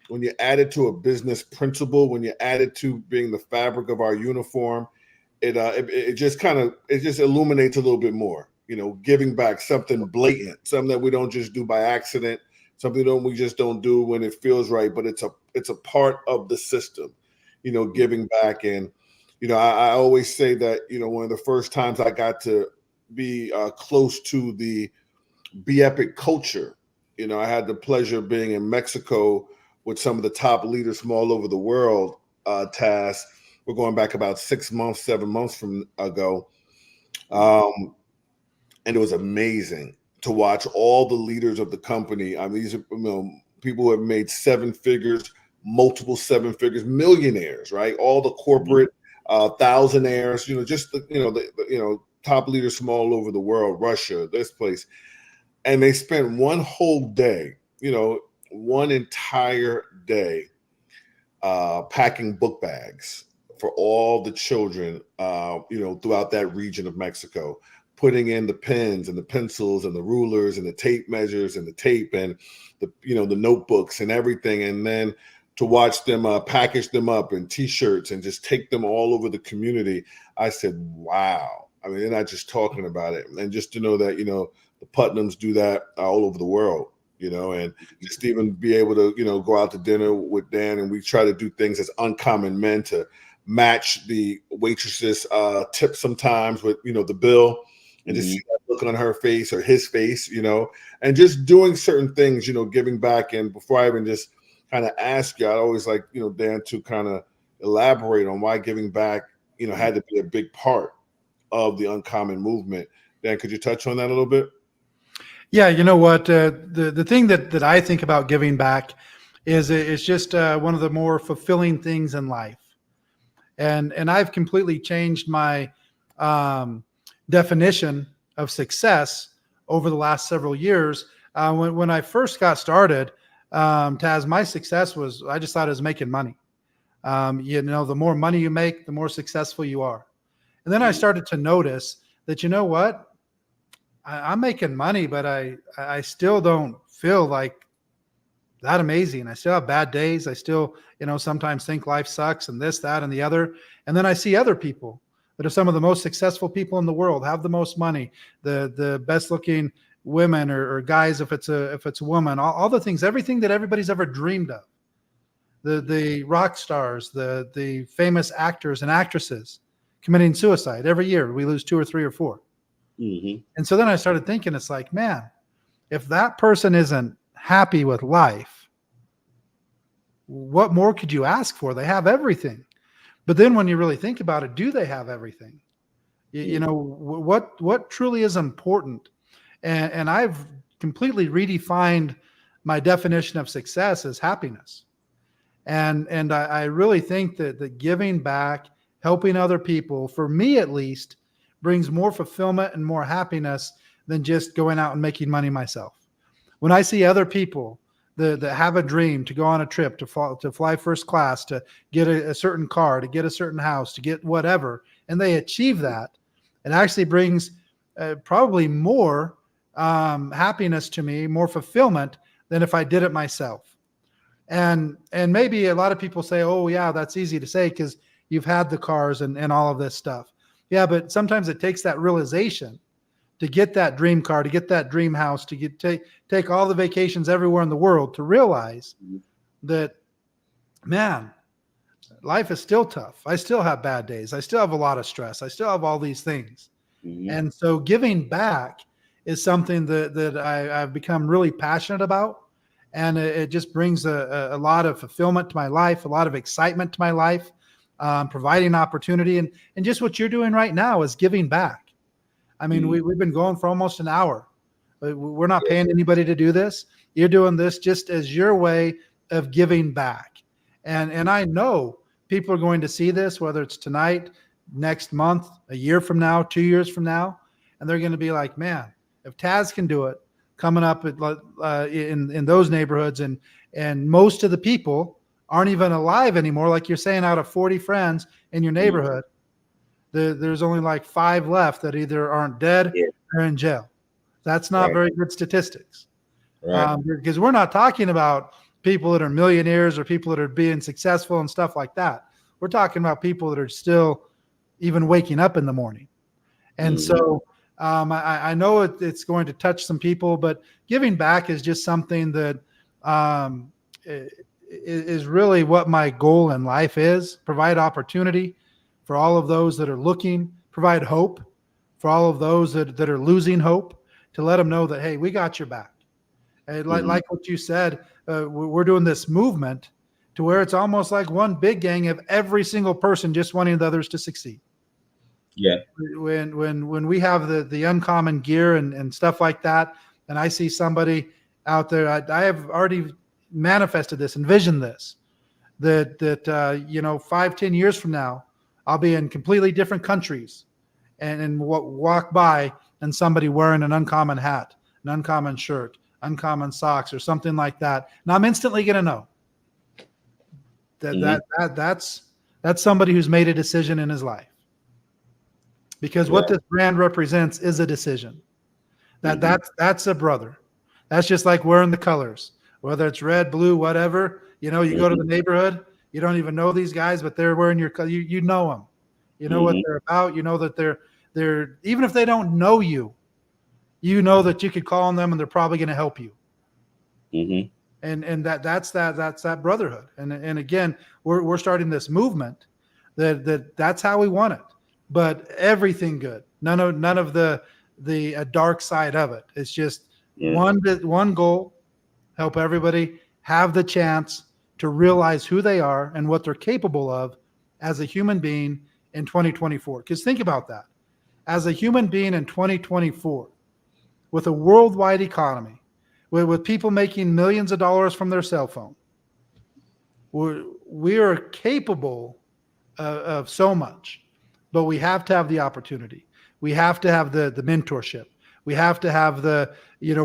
when you add it to a business principle, when you add it to being the fabric of our uniform, it just illuminates a little bit more, giving back, something blatant, something that we don't just do by accident, something we just don't do when it feels right, but it's a part of the system, giving back. And, I always say that, one of the first times I got to be close to the Be Epic culture, I had the pleasure of being in Mexico with some of the top leaders from all over the world, Taz. We're going back about 7 months from ago. And it was amazing to watch all the leaders of the company. I mean, these are people who have made seven figures, multiple seven figures, millionaires, right? All the corporate thousandaires, just the top leaders from all over the world, Russia, this place. And they spent one whole day, one entire day packing book bags for all the children, throughout that region of Mexico, putting in the pens and the pencils and the rulers and the tape measures and the tape and the notebooks and everything. And then to watch them package them up in T-shirts and just take them all over the community. I said, wow. I mean, they're not just talking about it. And just to know that, the Putnams do that all over the world, and just even be able to, go out to dinner with Dan, and we try to do things as uncommon men to match the waitress's tip sometimes with, the bill, and just see that look on her face or his face, and just doing certain things, giving back. And before I even just kind of ask you, I'd always like, Dan, to kind of elaborate on why giving back, had to be a big part of the Uncommon movement. Dan, could you touch on that a little bit? Yeah, you know what? The thing that I think about giving back is it's just one of the more fulfilling things in life. And I've completely changed my definition of success over the last several years. When I first got started, Taz, my success was, I just thought it was making money. The more money you make, the more successful you are. And then I started to notice that, you know what, I'm making money, but I still don't feel like that amazing. I still have bad days. I still, sometimes think life sucks and this, that, and the other. And then I see other people that are some of the most successful people in the world, have the most money, the best looking women or guys, if it's a woman, all the things, everything that everybody's ever dreamed of. The rock stars, the famous actors and actresses committing suicide every year. We lose 2 or 3 or 4. Mm-hmm. And so then I started thinking, it's like, man, if that person isn't happy with life, what more could you ask for? They have everything. But then when you really think about it, do they have everything? What truly is important? And I've completely redefined my definition of success as happiness. And I really think that giving back, helping other people, for me at least, brings more fulfillment and more happiness than just going out and making money myself. When I see other people that have a dream to go on a trip, to fly first class, to get a certain car, to get a certain house, to get whatever, and they achieve that, it actually brings probably more happiness to me, more fulfillment than if I did it myself. And maybe a lot of people say, oh yeah, that's easy to say because you've had the cars and all of this stuff. Yeah, but sometimes it takes that realization to get that dream car, to get that dream house, to take all the vacations everywhere in the world, to realize that, man, life is still tough. I still have bad days. I still have a lot of stress. I still have all these things. Mm-hmm. And so giving back is something that I've become really passionate about. And it just brings a lot of fulfillment to my life, a lot of excitement to my life, providing opportunity. And just what you're doing right now is giving back. I mean, we've been going for almost an hour. We're not paying anybody to do this. You're doing this just as your way of giving back. And I know people are going to see this, whether it's tonight, next month, a year from now, 2 years from now, and they're going to be like, man, if Taz can do it, coming up in those neighborhoods, and most of the people aren't even alive anymore, like you're saying, out of 40 friends in your neighborhood, there's only like 5 left that either aren't dead or in jail. That's not very good statistics. Right. Because we're not talking about people that are millionaires or people that are being successful and stuff like that. We're talking about people that are still even waking up in the morning. And so I know it's going to touch some people, but giving back is just something that is really what my goal in life is. Provide opportunity for all of those that are looking, provide hope for all of those that are losing hope, to let them know that, hey, we got your back. And like what you said, we're doing this movement to where it's almost like one big gang of every single person just wanting the others to succeed. Yeah. When we have the uncommon gear and stuff like that, and I see somebody out there, I have already manifested this, envisioned this, that 5-10 years from now, I'll be in completely different countries and walk by and somebody wearing an uncommon hat, an uncommon shirt, uncommon socks, or something like that. And I'm instantly going to know that's somebody who's made a decision in his life. Because what this brand represents is a decision. That's a brother. That's just like wearing the colors, whether it's red, blue, whatever. You go to the neighborhood, you don't even know these guys, but they're wearing your color. You know them. You know what they're about. You know that they're even if they don't know you, you know that you could call on them and they're probably going to help you. And that's that brotherhood. And again, we're starting this movement that's how we want it. But everything good. None of the dark side of it. It's just one goal: help everybody have the chance to realize who they are and what they're capable of as a human being in 2024. Because think about that. As a human being in 2024, with a worldwide economy, with people making millions of dollars from their cell phone, we are capable of so much. But we have to have the opportunity. We have to have the mentorship. We have to have the,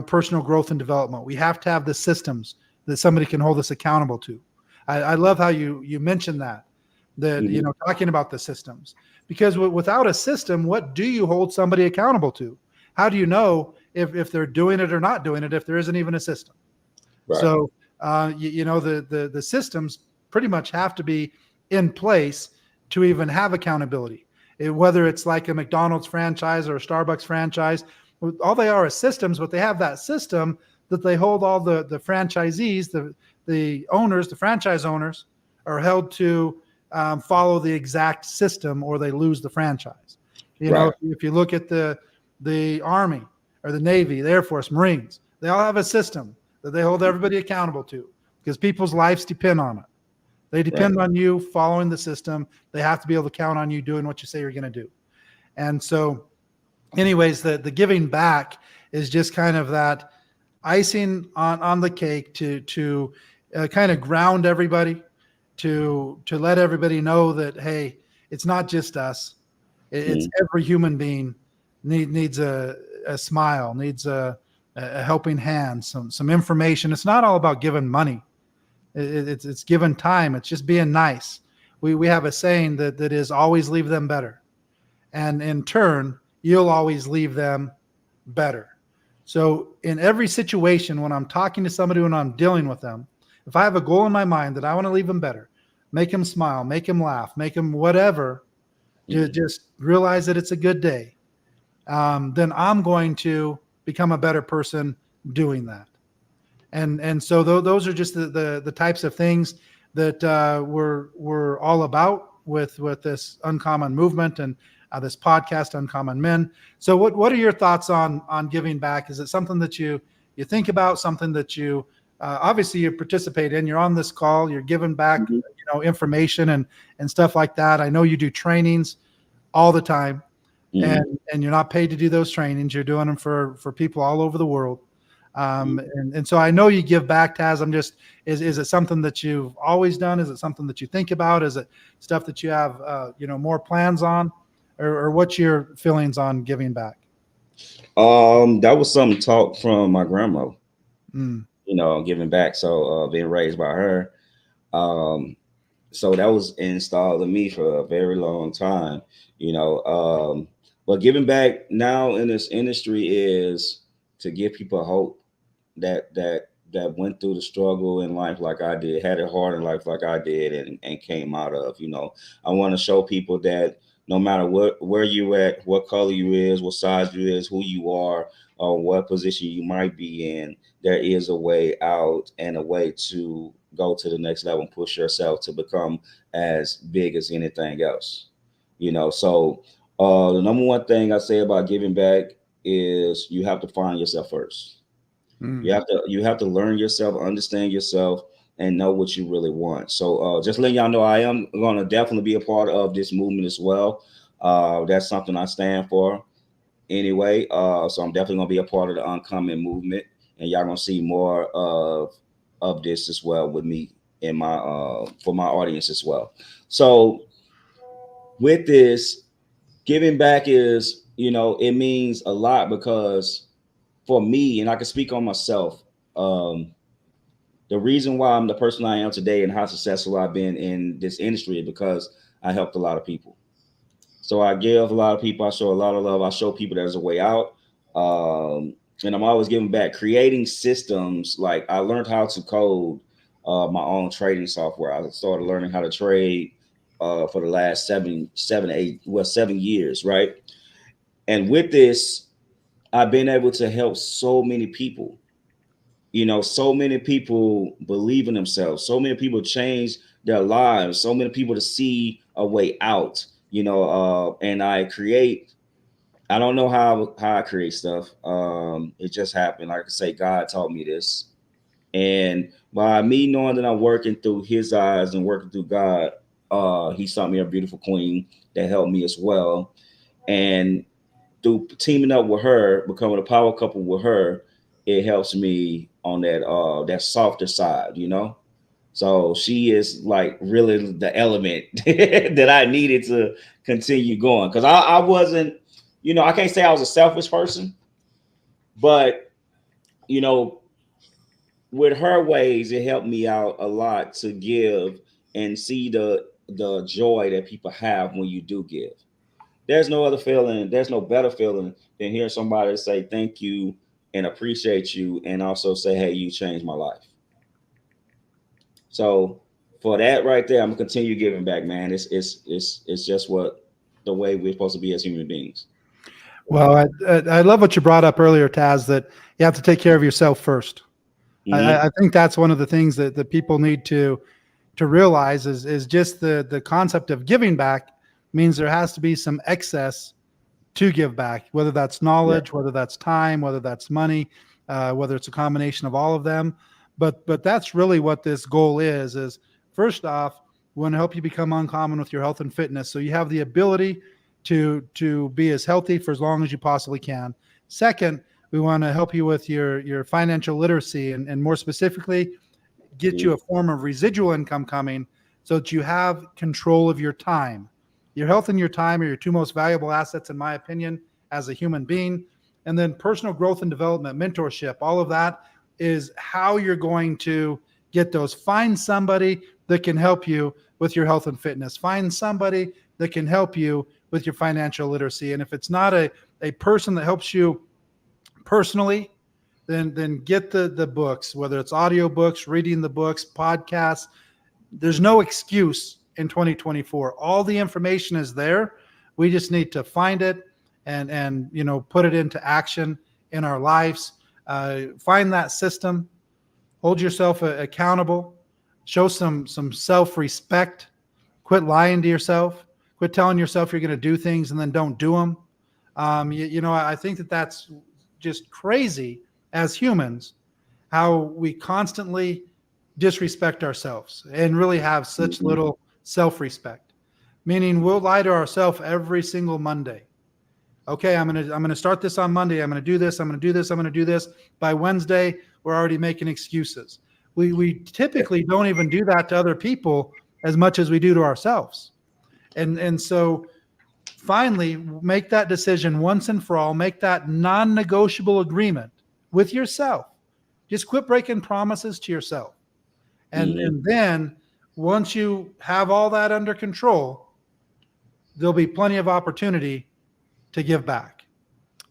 personal growth and development. We have to have the systems that somebody can hold us accountable to. I love how you mentioned that, talking about the systems, because without a system, what do you hold somebody accountable to? How do you know if they're doing it or not doing it if there isn't even a system? Right. So, the systems pretty much have to be in place to even have accountability. Whether it's like a McDonald's franchise or a Starbucks franchise, all they are is systems, but they have that system that they hold all the franchisees, the owners, the franchise owners are held to follow the exact system or they lose the franchise. If you look at the Army or the Navy, the Air Force, Marines, they all have a system that they hold everybody accountable to because people's lives depend on it. They depend on you following the system. They have to be able to count on you doing what you say you're going to do. And so anyways, the giving back is just kind of that icing on the cake to kind of ground everybody, to let everybody know that, hey, it's not just us. It's every human being needs a smile, needs a helping hand, some information. It's not all about giving money. It's giving time. It's just being nice. We have a saying that is always leave them better. And in turn, you'll always leave them better. So in every situation, when I'm talking to somebody, when I'm dealing with them, if I have a goal in my mind that I want to leave them better, make them smile, make them laugh, make them whatever, just realize that it's a good day, then I'm going to become a better person doing that. And so those are just the types of things that we're all about with this Uncommon movement and this podcast, Uncommon Men. So what are your thoughts on giving back? Is it something that you think about, something that you obviously you participate in? You're on this call, you're giving back information and stuff like that. I know you do trainings all the time, and you're not paid to do those trainings. You're doing them for people all over the world. And so I know you give back, Taz. I'm just, is it something that you've always done? Is it something that you think about? Is it stuff that you have, more plans on, or what's your feelings on giving back? That was some talk from my grandma, giving back. So, being raised by her. So that was installed in me for a very long time, but giving back now in this industry is to give people hope that went through the struggle in life like I did, had it hard in life like I did, and came out of. I want to show people that no matter where you at, what color you is, what size you is, who you are, or what position you might be in, there is a way out and a way to go to the next level and push yourself to become as big as anything else. So the number one thing I say about giving back is you have to find yourself first. You have to learn yourself, understand yourself, and know what you really want. So just letting y'all know, I am going to definitely be a part of this movement as well. That's something I stand for anyway. So I'm definitely going to be a part of the Uncommon movement, and y'all going to see more of this as well with me in my for my audience as well. So with this, giving back is, it means a lot because for me, and I can speak on myself, the reason why I'm the person I am today and how successful I've been in this industry is because I helped a lot of people. So I give a lot of people, I show a lot of love, I show people there's a way out. And I'm always giving back, creating systems. Like I learned how to code my own trading software. I started learning how to trade for the last 7 years, right? And with this, I've been able to help so many people. So many people believe in themselves. So many people change their lives. So many people to see a way out. And I don't know how I create stuff. It just happened. Like I say, God taught me this. And by me knowing that I'm working through his eyes and working through God, he sent me a beautiful queen that helped me as well. And through teaming up with her, becoming a power couple with her, it helps me on that softer side, So she is like really the element that I needed to continue going. Because I wasn't I can't say I was a selfish person, but with her ways, it helped me out a lot to give and see the joy that people have when you do give. There's no other feeling, there's no better feeling than hearing somebody say thank you and appreciate you, and also say, hey, you changed my life. So for that right there, I'm gonna continue giving back, man. It's just the way we're supposed to be as human beings. Well, I love what you brought up earlier, Taz, that you have to take care of yourself first. I think that's one of the things that people need to realize is just the concept of giving back means there has to be some excess to give back, whether that's knowledge, whether that's time, whether that's money, whether it's a combination of all of them. But that's really what this goal is first off, we want to help you become uncommon with your health and fitness. So you have the ability to be as healthy for as long as you possibly can. Second, we want to help you with your financial literacy and more specifically, get you a form of residual income coming so that you have control of your time. Your health and your time are your two most valuable assets, in my opinion, as a human being. And then personal growth and development, mentorship, all of that is how you're going to get those. Find somebody that can help you with your health and fitness. Find somebody that can help you with your financial literacy. And if it's not a person that helps you personally, then get the books, whether it's audio books, reading the books, podcasts. There's no excuse in 2024. All the information is there. We just need to find it and put it into action in our lives. Find that system. Hold yourself accountable. Show some self-respect. Quit lying to yourself. Quit telling yourself you're going to do things and then don't do them. I think that's just crazy as humans, how we constantly disrespect ourselves and really have such little self-respect. Meaning we'll lie to ourselves every single Monday. Okay, I'm gonna start this on Monday. I'm gonna do this. I'm gonna do this. I'm gonna do this. By Wednesday, we're already making excuses. We typically don't even do that to other people as much as we do to ourselves. And so finally, make that decision once and for all. Make that non-negotiable agreement with yourself. Just quit breaking promises to yourself. And then once you have all that under control, there'll be plenty of opportunity to give back.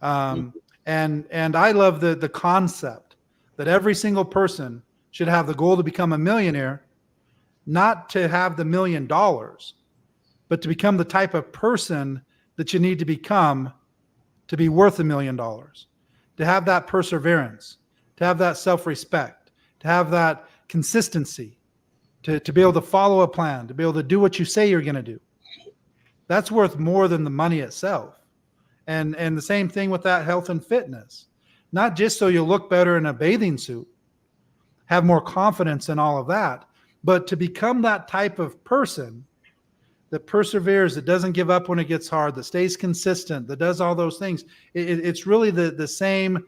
And I love the concept that every single person should have the goal to become a millionaire, not to have the $1 million, but to become the type of person that you need to become to be worth $1 million, to have that perseverance, to have that self-respect, to have that consistency, to be able to follow a plan, to be able to do what you say you're going to do. That's worth more than the money itself. And the same thing with that health and fitness, not just so you look better in a bathing suit, have more confidence in all of that, but to become that type of person that perseveres, that doesn't give up when it gets hard, that stays consistent, that does all those things. It's really the same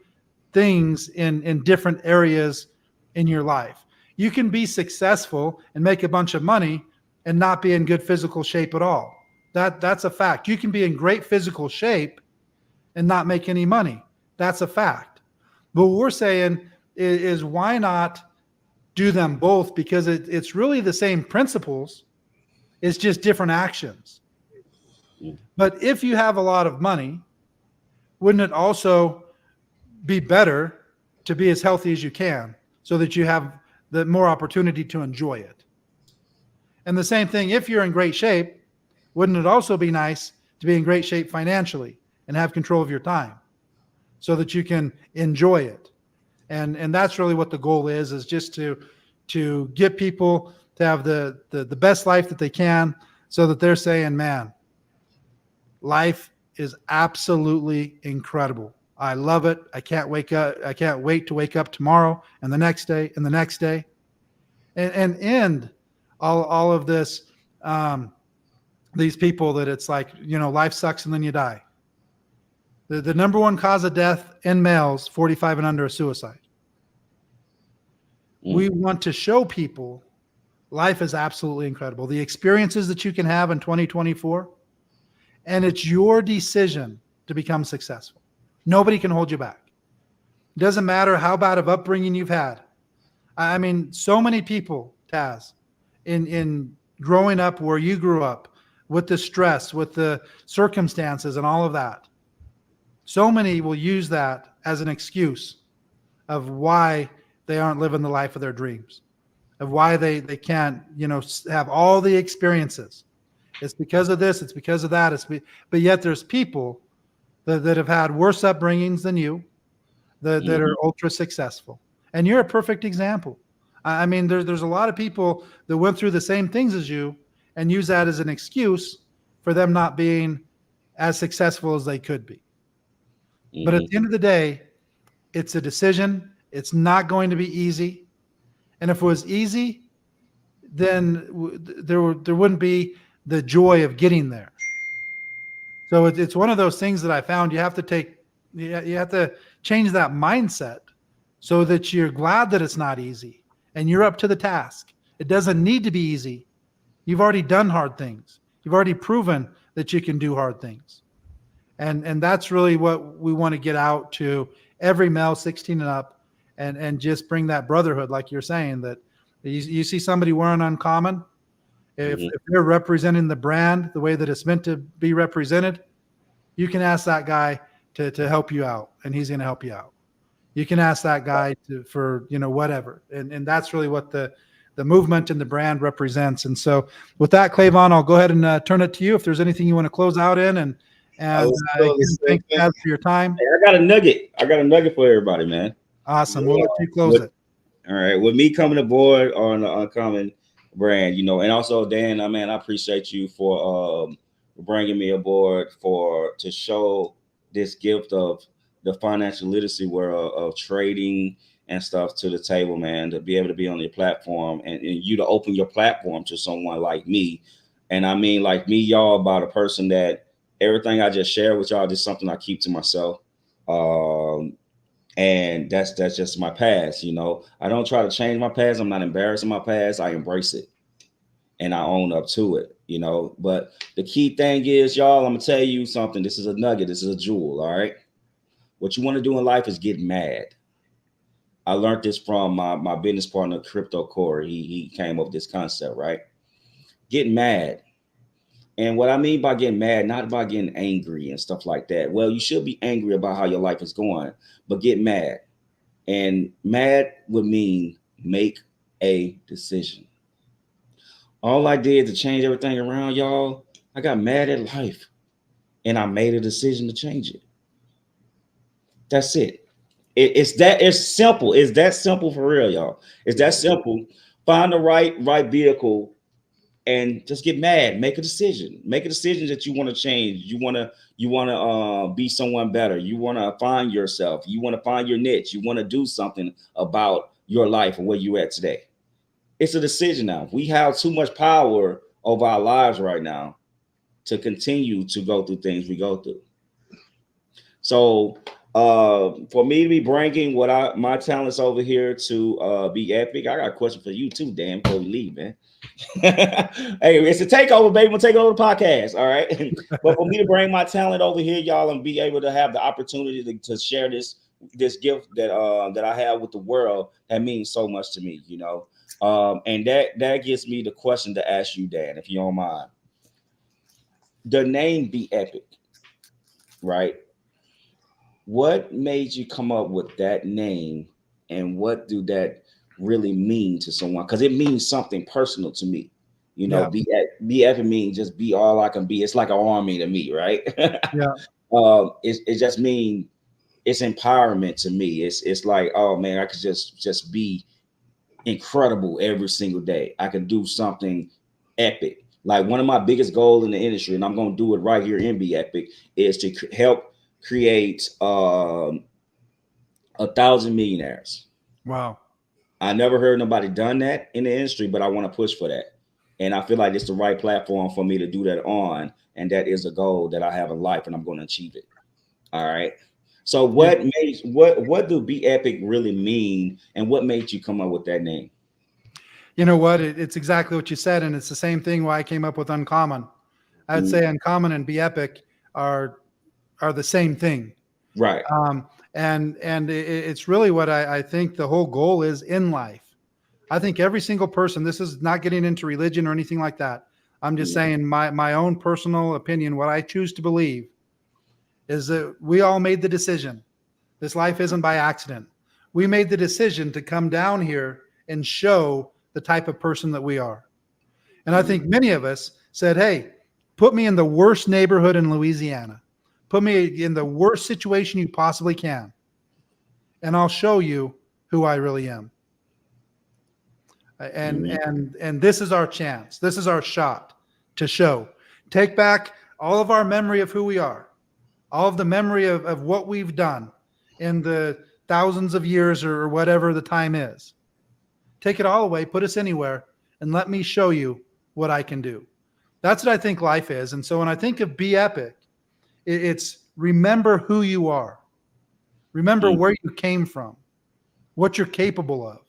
things in different areas in your life. You can be successful and make a bunch of money and not be in good physical shape at all. That's a fact. You can be in great physical shape and not make any money. That's a fact. But what we're saying is why not do them both? Because it's really the same principles. It's just different actions. But if you have a lot of money, wouldn't it also be better to be as healthy as you can so that you have the more opportunity to enjoy it? And the same thing, if you're in great shape, wouldn't it also be nice to be in great shape financially and have control of your time so that you can enjoy it? And that's really what the goal is just to get people to have the best life that they can so that they're saying, man, life is absolutely incredible. I love it. I can't wait to wake up tomorrow and the next day and the next day and end all of this, these people that it's like, life sucks and then you die. The number one cause of death in males 45 and under is suicide. We want to show people life is absolutely incredible. The experiences that you can have in 2024, and it's your decision to become successful. Nobody can hold you back. It doesn't matter how bad of upbringing you've had. I mean, so many people, Taz, in growing up where you grew up, with the stress, with the circumstances and all of that, so many will use that as an excuse of why they aren't living the life of their dreams, of why they can't, have all the experiences. It's because of this, it's because of that. But yet there's people that have had worse upbringings than you, that are ultra successful. And you're a perfect example. I mean, there's a lot of people that went through the same things as you and use that as an excuse for them not being as successful as they could be. But at the end of the day, it's a decision. It's not going to be easy. And if it was easy, then there wouldn't be the joy of getting there. So it's one of those things that I found you have to change that mindset so that you're glad that it's not easy and you're up to the task. It doesn't need to be easy. You've already done hard things. You've already proven that you can do hard things. And that's really what we want to get out to every male 16 and up and just bring that brotherhood, like you're saying, that you see somebody wearing Uncommon, if they're representing the brand the way that it's meant to be represented, you can ask that guy to help you out, and he's going to help you out. You can ask that guy for whatever. And that's really what the movement and the brand represents. And so with that, Clavon, I'll go ahead and turn it to you if there's anything you want to close out in. And thank you for your time. Hey, I got a nugget for everybody, man. Awesome. We'll let you close it. All right. With me coming aboard on the Uncommon brand, and also Dan, I appreciate you for bringing me aboard to show this gift of the financial literacy world of trading and stuff to the table, man, to be able to be on your platform and you to open your platform to someone like me. And I mean, like me, y'all, about a person that everything I just shared with y'all is something I keep to myself. And that's just my past. I don't try to change my past. I'm not embarrassing my past. I embrace it and I own up to it, but the key thing is, y'all, I'm gonna tell you something. This is a nugget. This is a jewel. All right. What you want to do in life is get mad. I learned this from my business partner, Crypto Corey. He came up with this concept, right? Get mad. And what I mean by getting mad, not about getting angry and stuff like that. Well, you should be angry about how your life is going, but get mad. And mad would mean make a decision. All I did to change everything around, y'all, I got mad at life and I made a decision to change it. That's it. It's simple. It's that simple for real, y'all. It's that simple. Find the right vehicle and just get mad. Make a decision. Make a decision that you want to change. You want to be someone better. You want to find yourself. You want to find your niche. You want to do something about your life and where you're at today. It's a decision now. We have too much power over our lives right now to continue to go through things we go through. So for me to be bringing my talents over here to be epic, I got a question for you too, Dan, before we leave, man. Hey, it's a takeover, baby. We'll take over the podcast, all right? But for me to bring my talent over here, y'all, and be able to have the opportunity to share this gift that I have with the world, that means so much to me, and that gives me the question to ask you, Dan, if you don't mind. The name Be Epic, right? What made you come up with that name, and what do that really mean to someone? Because it means something personal to me. Be epic means just be all I can be. It's like an army to me, right? Yeah. It just means it's empowerment to me. It's like, oh man, I could just be incredible every single day. I can do something epic. Like one of my biggest goals in the industry, and I'm going to do it right here in Be Epic, is to help create 1,000 millionaires. Wow. I never heard nobody done that in the industry, but I want to push for that. And I feel like it's the right platform for me to do that on. And that is a goal that I have in life, and I'm going to achieve it. All right. So what do Be Epic really mean, and what made you come up with that name? You know what? It's exactly what you said. And it's the same thing why I came up with Uncommon. I'd say Uncommon and Be Epic are are the same thing. Right. And it's really what I think the whole goal is in life. I think every single person, this is not getting into religion or anything like that. I'm just saying my own personal opinion, what I choose to believe is that we all made the decision. This life isn't by accident. We made the decision to come down here and show the type of person that we are. And I think many of us said, hey, put me in the worst neighborhood in Louisiana. Put me in the worst situation you possibly can. And I'll show you who I really am. And this is our chance. This is our shot to show. Take back all of our memory of who we are. All of the memory of what we've done in the thousands of years or whatever the time is. Take it all away, put us anywhere, and let me show you what I can do. That's what I think life is. And so when I think of Be Epic, it's remember who you are. Remember where you came from, what you're capable of,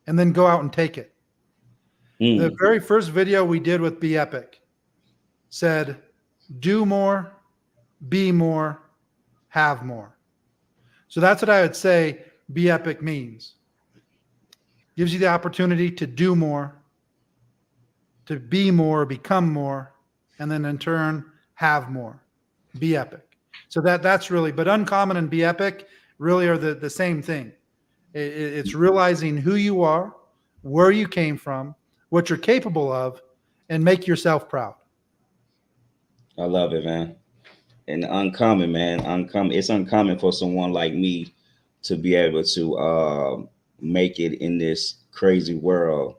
and then go out and take it. The very first video we did with Be Epic said, do more, be more, have more. So that's what I would say Be Epic means. Gives you the opportunity to do more, to be more, become more, and then in turn, have more. Be epic. So that's really, but uncommon and Be Epic really are the same thing. It's realizing who you are, where you came from, what you're capable of, and make yourself proud. I love it, man. And uncommon, man. It's uncommon for someone like me to be able to make it in this crazy world.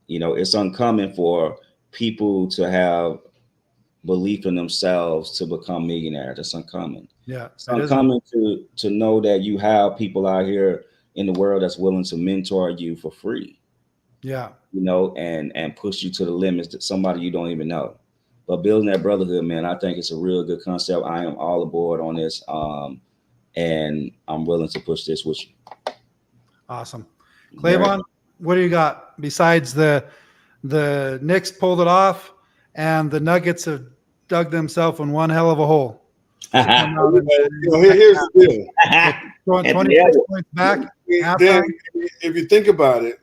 You know, it's uncommon for people to have belief in themselves to become millionaires. It's uncommon. Yeah. It's uncommon to know that you have people out here in the world that's willing to mentor you for free. Yeah. You know, and push you to the limits that somebody you don't even know. But building that brotherhood, man, I think it's a real good concept. I am all aboard on this. And I'm willing to push this with you. Awesome. Clavon, what do you got besides the Knicks pulled it off and the Nuggets have dug themselves in one hell of a hole? Here's the deal. 26 points back. If you think about it,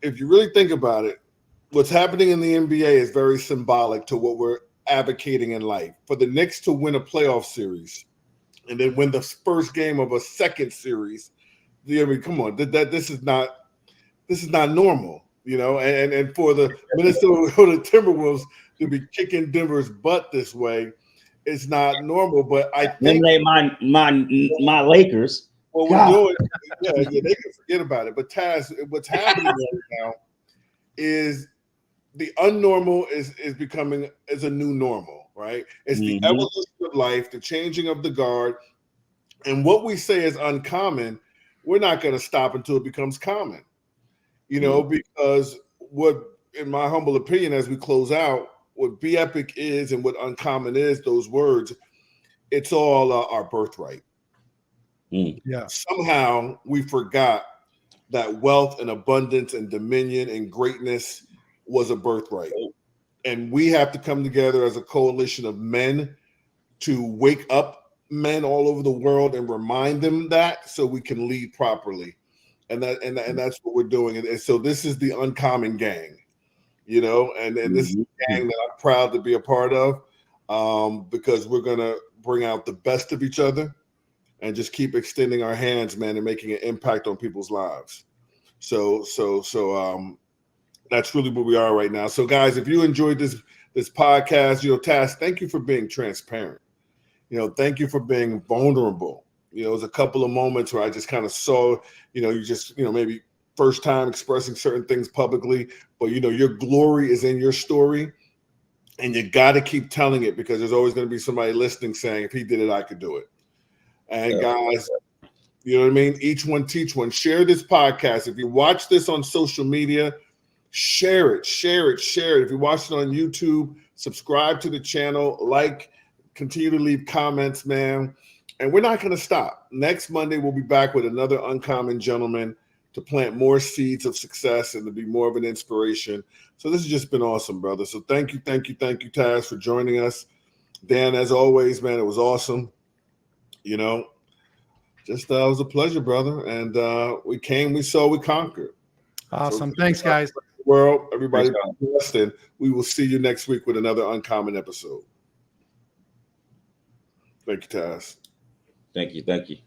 if you really think about it, what's happening in the NBA is very symbolic to what we're advocating in life. For the Knicks to win a playoff series and then win the first game of a second series, I mean, come on, this is not normal, you know. And for the Minnesota Timberwolves to be kicking Denver's butt this way, it's not normal. But I think my Lakers. Well, we're doing, yeah, they can forget about it. But Taz, what's happening right now is the unnormal is becoming a new normal, right? It's the evolution of life, the changing of the guard, and what we say is uncommon, we're not going to stop until it becomes common, you know, because what, in my humble opinion, as we close out, what Be Epic is and what uncommon is, those words, it's all our birthright. Yeah. Somehow we forgot that wealth and abundance and dominion and greatness was a birthright. And we have to come together as a coalition of men to wake up men all over the world and remind them that, so we can lead properly. And that's what we're doing. And so this is the Uncommon Gang, you know, and this is a gang that I'm proud to be a part of, because we're going to bring out the best of each other and just keep extending our hands, man, and making an impact on people's lives. So that's really where we are right now. So guys, if you enjoyed this podcast, you know, Taz, thank you for being transparent. You know, thank you for being vulnerable. You know, there's a couple of moments where I just kind of saw, you know, you just, you know, maybe first time expressing certain things publicly, but you know, your glory is in your story and you got to keep telling it, because there's always going to be somebody listening saying, if he did it, I could do it. And guys, you know what I mean? Each one teach one. Share this podcast. If you watch this on social media, share it. If you watch it on YouTube, subscribe to the channel, like, continue to leave comments, man. And we're not going to stop. Next Monday, we'll be back with another uncommon gentleman to plant more seeds of success and to be more of an inspiration. So this has just been awesome, brother. So thank you, Taz, for joining us. Dan, as always, man, it was awesome. You know, just it was a pleasure, brother. And we came, we saw, we conquered. Awesome. So, Thanks, guys. World, everybody, Thanks, Tom. blessed, and we will see you next week with another Uncommon episode. Thank you, Taz. Thank you.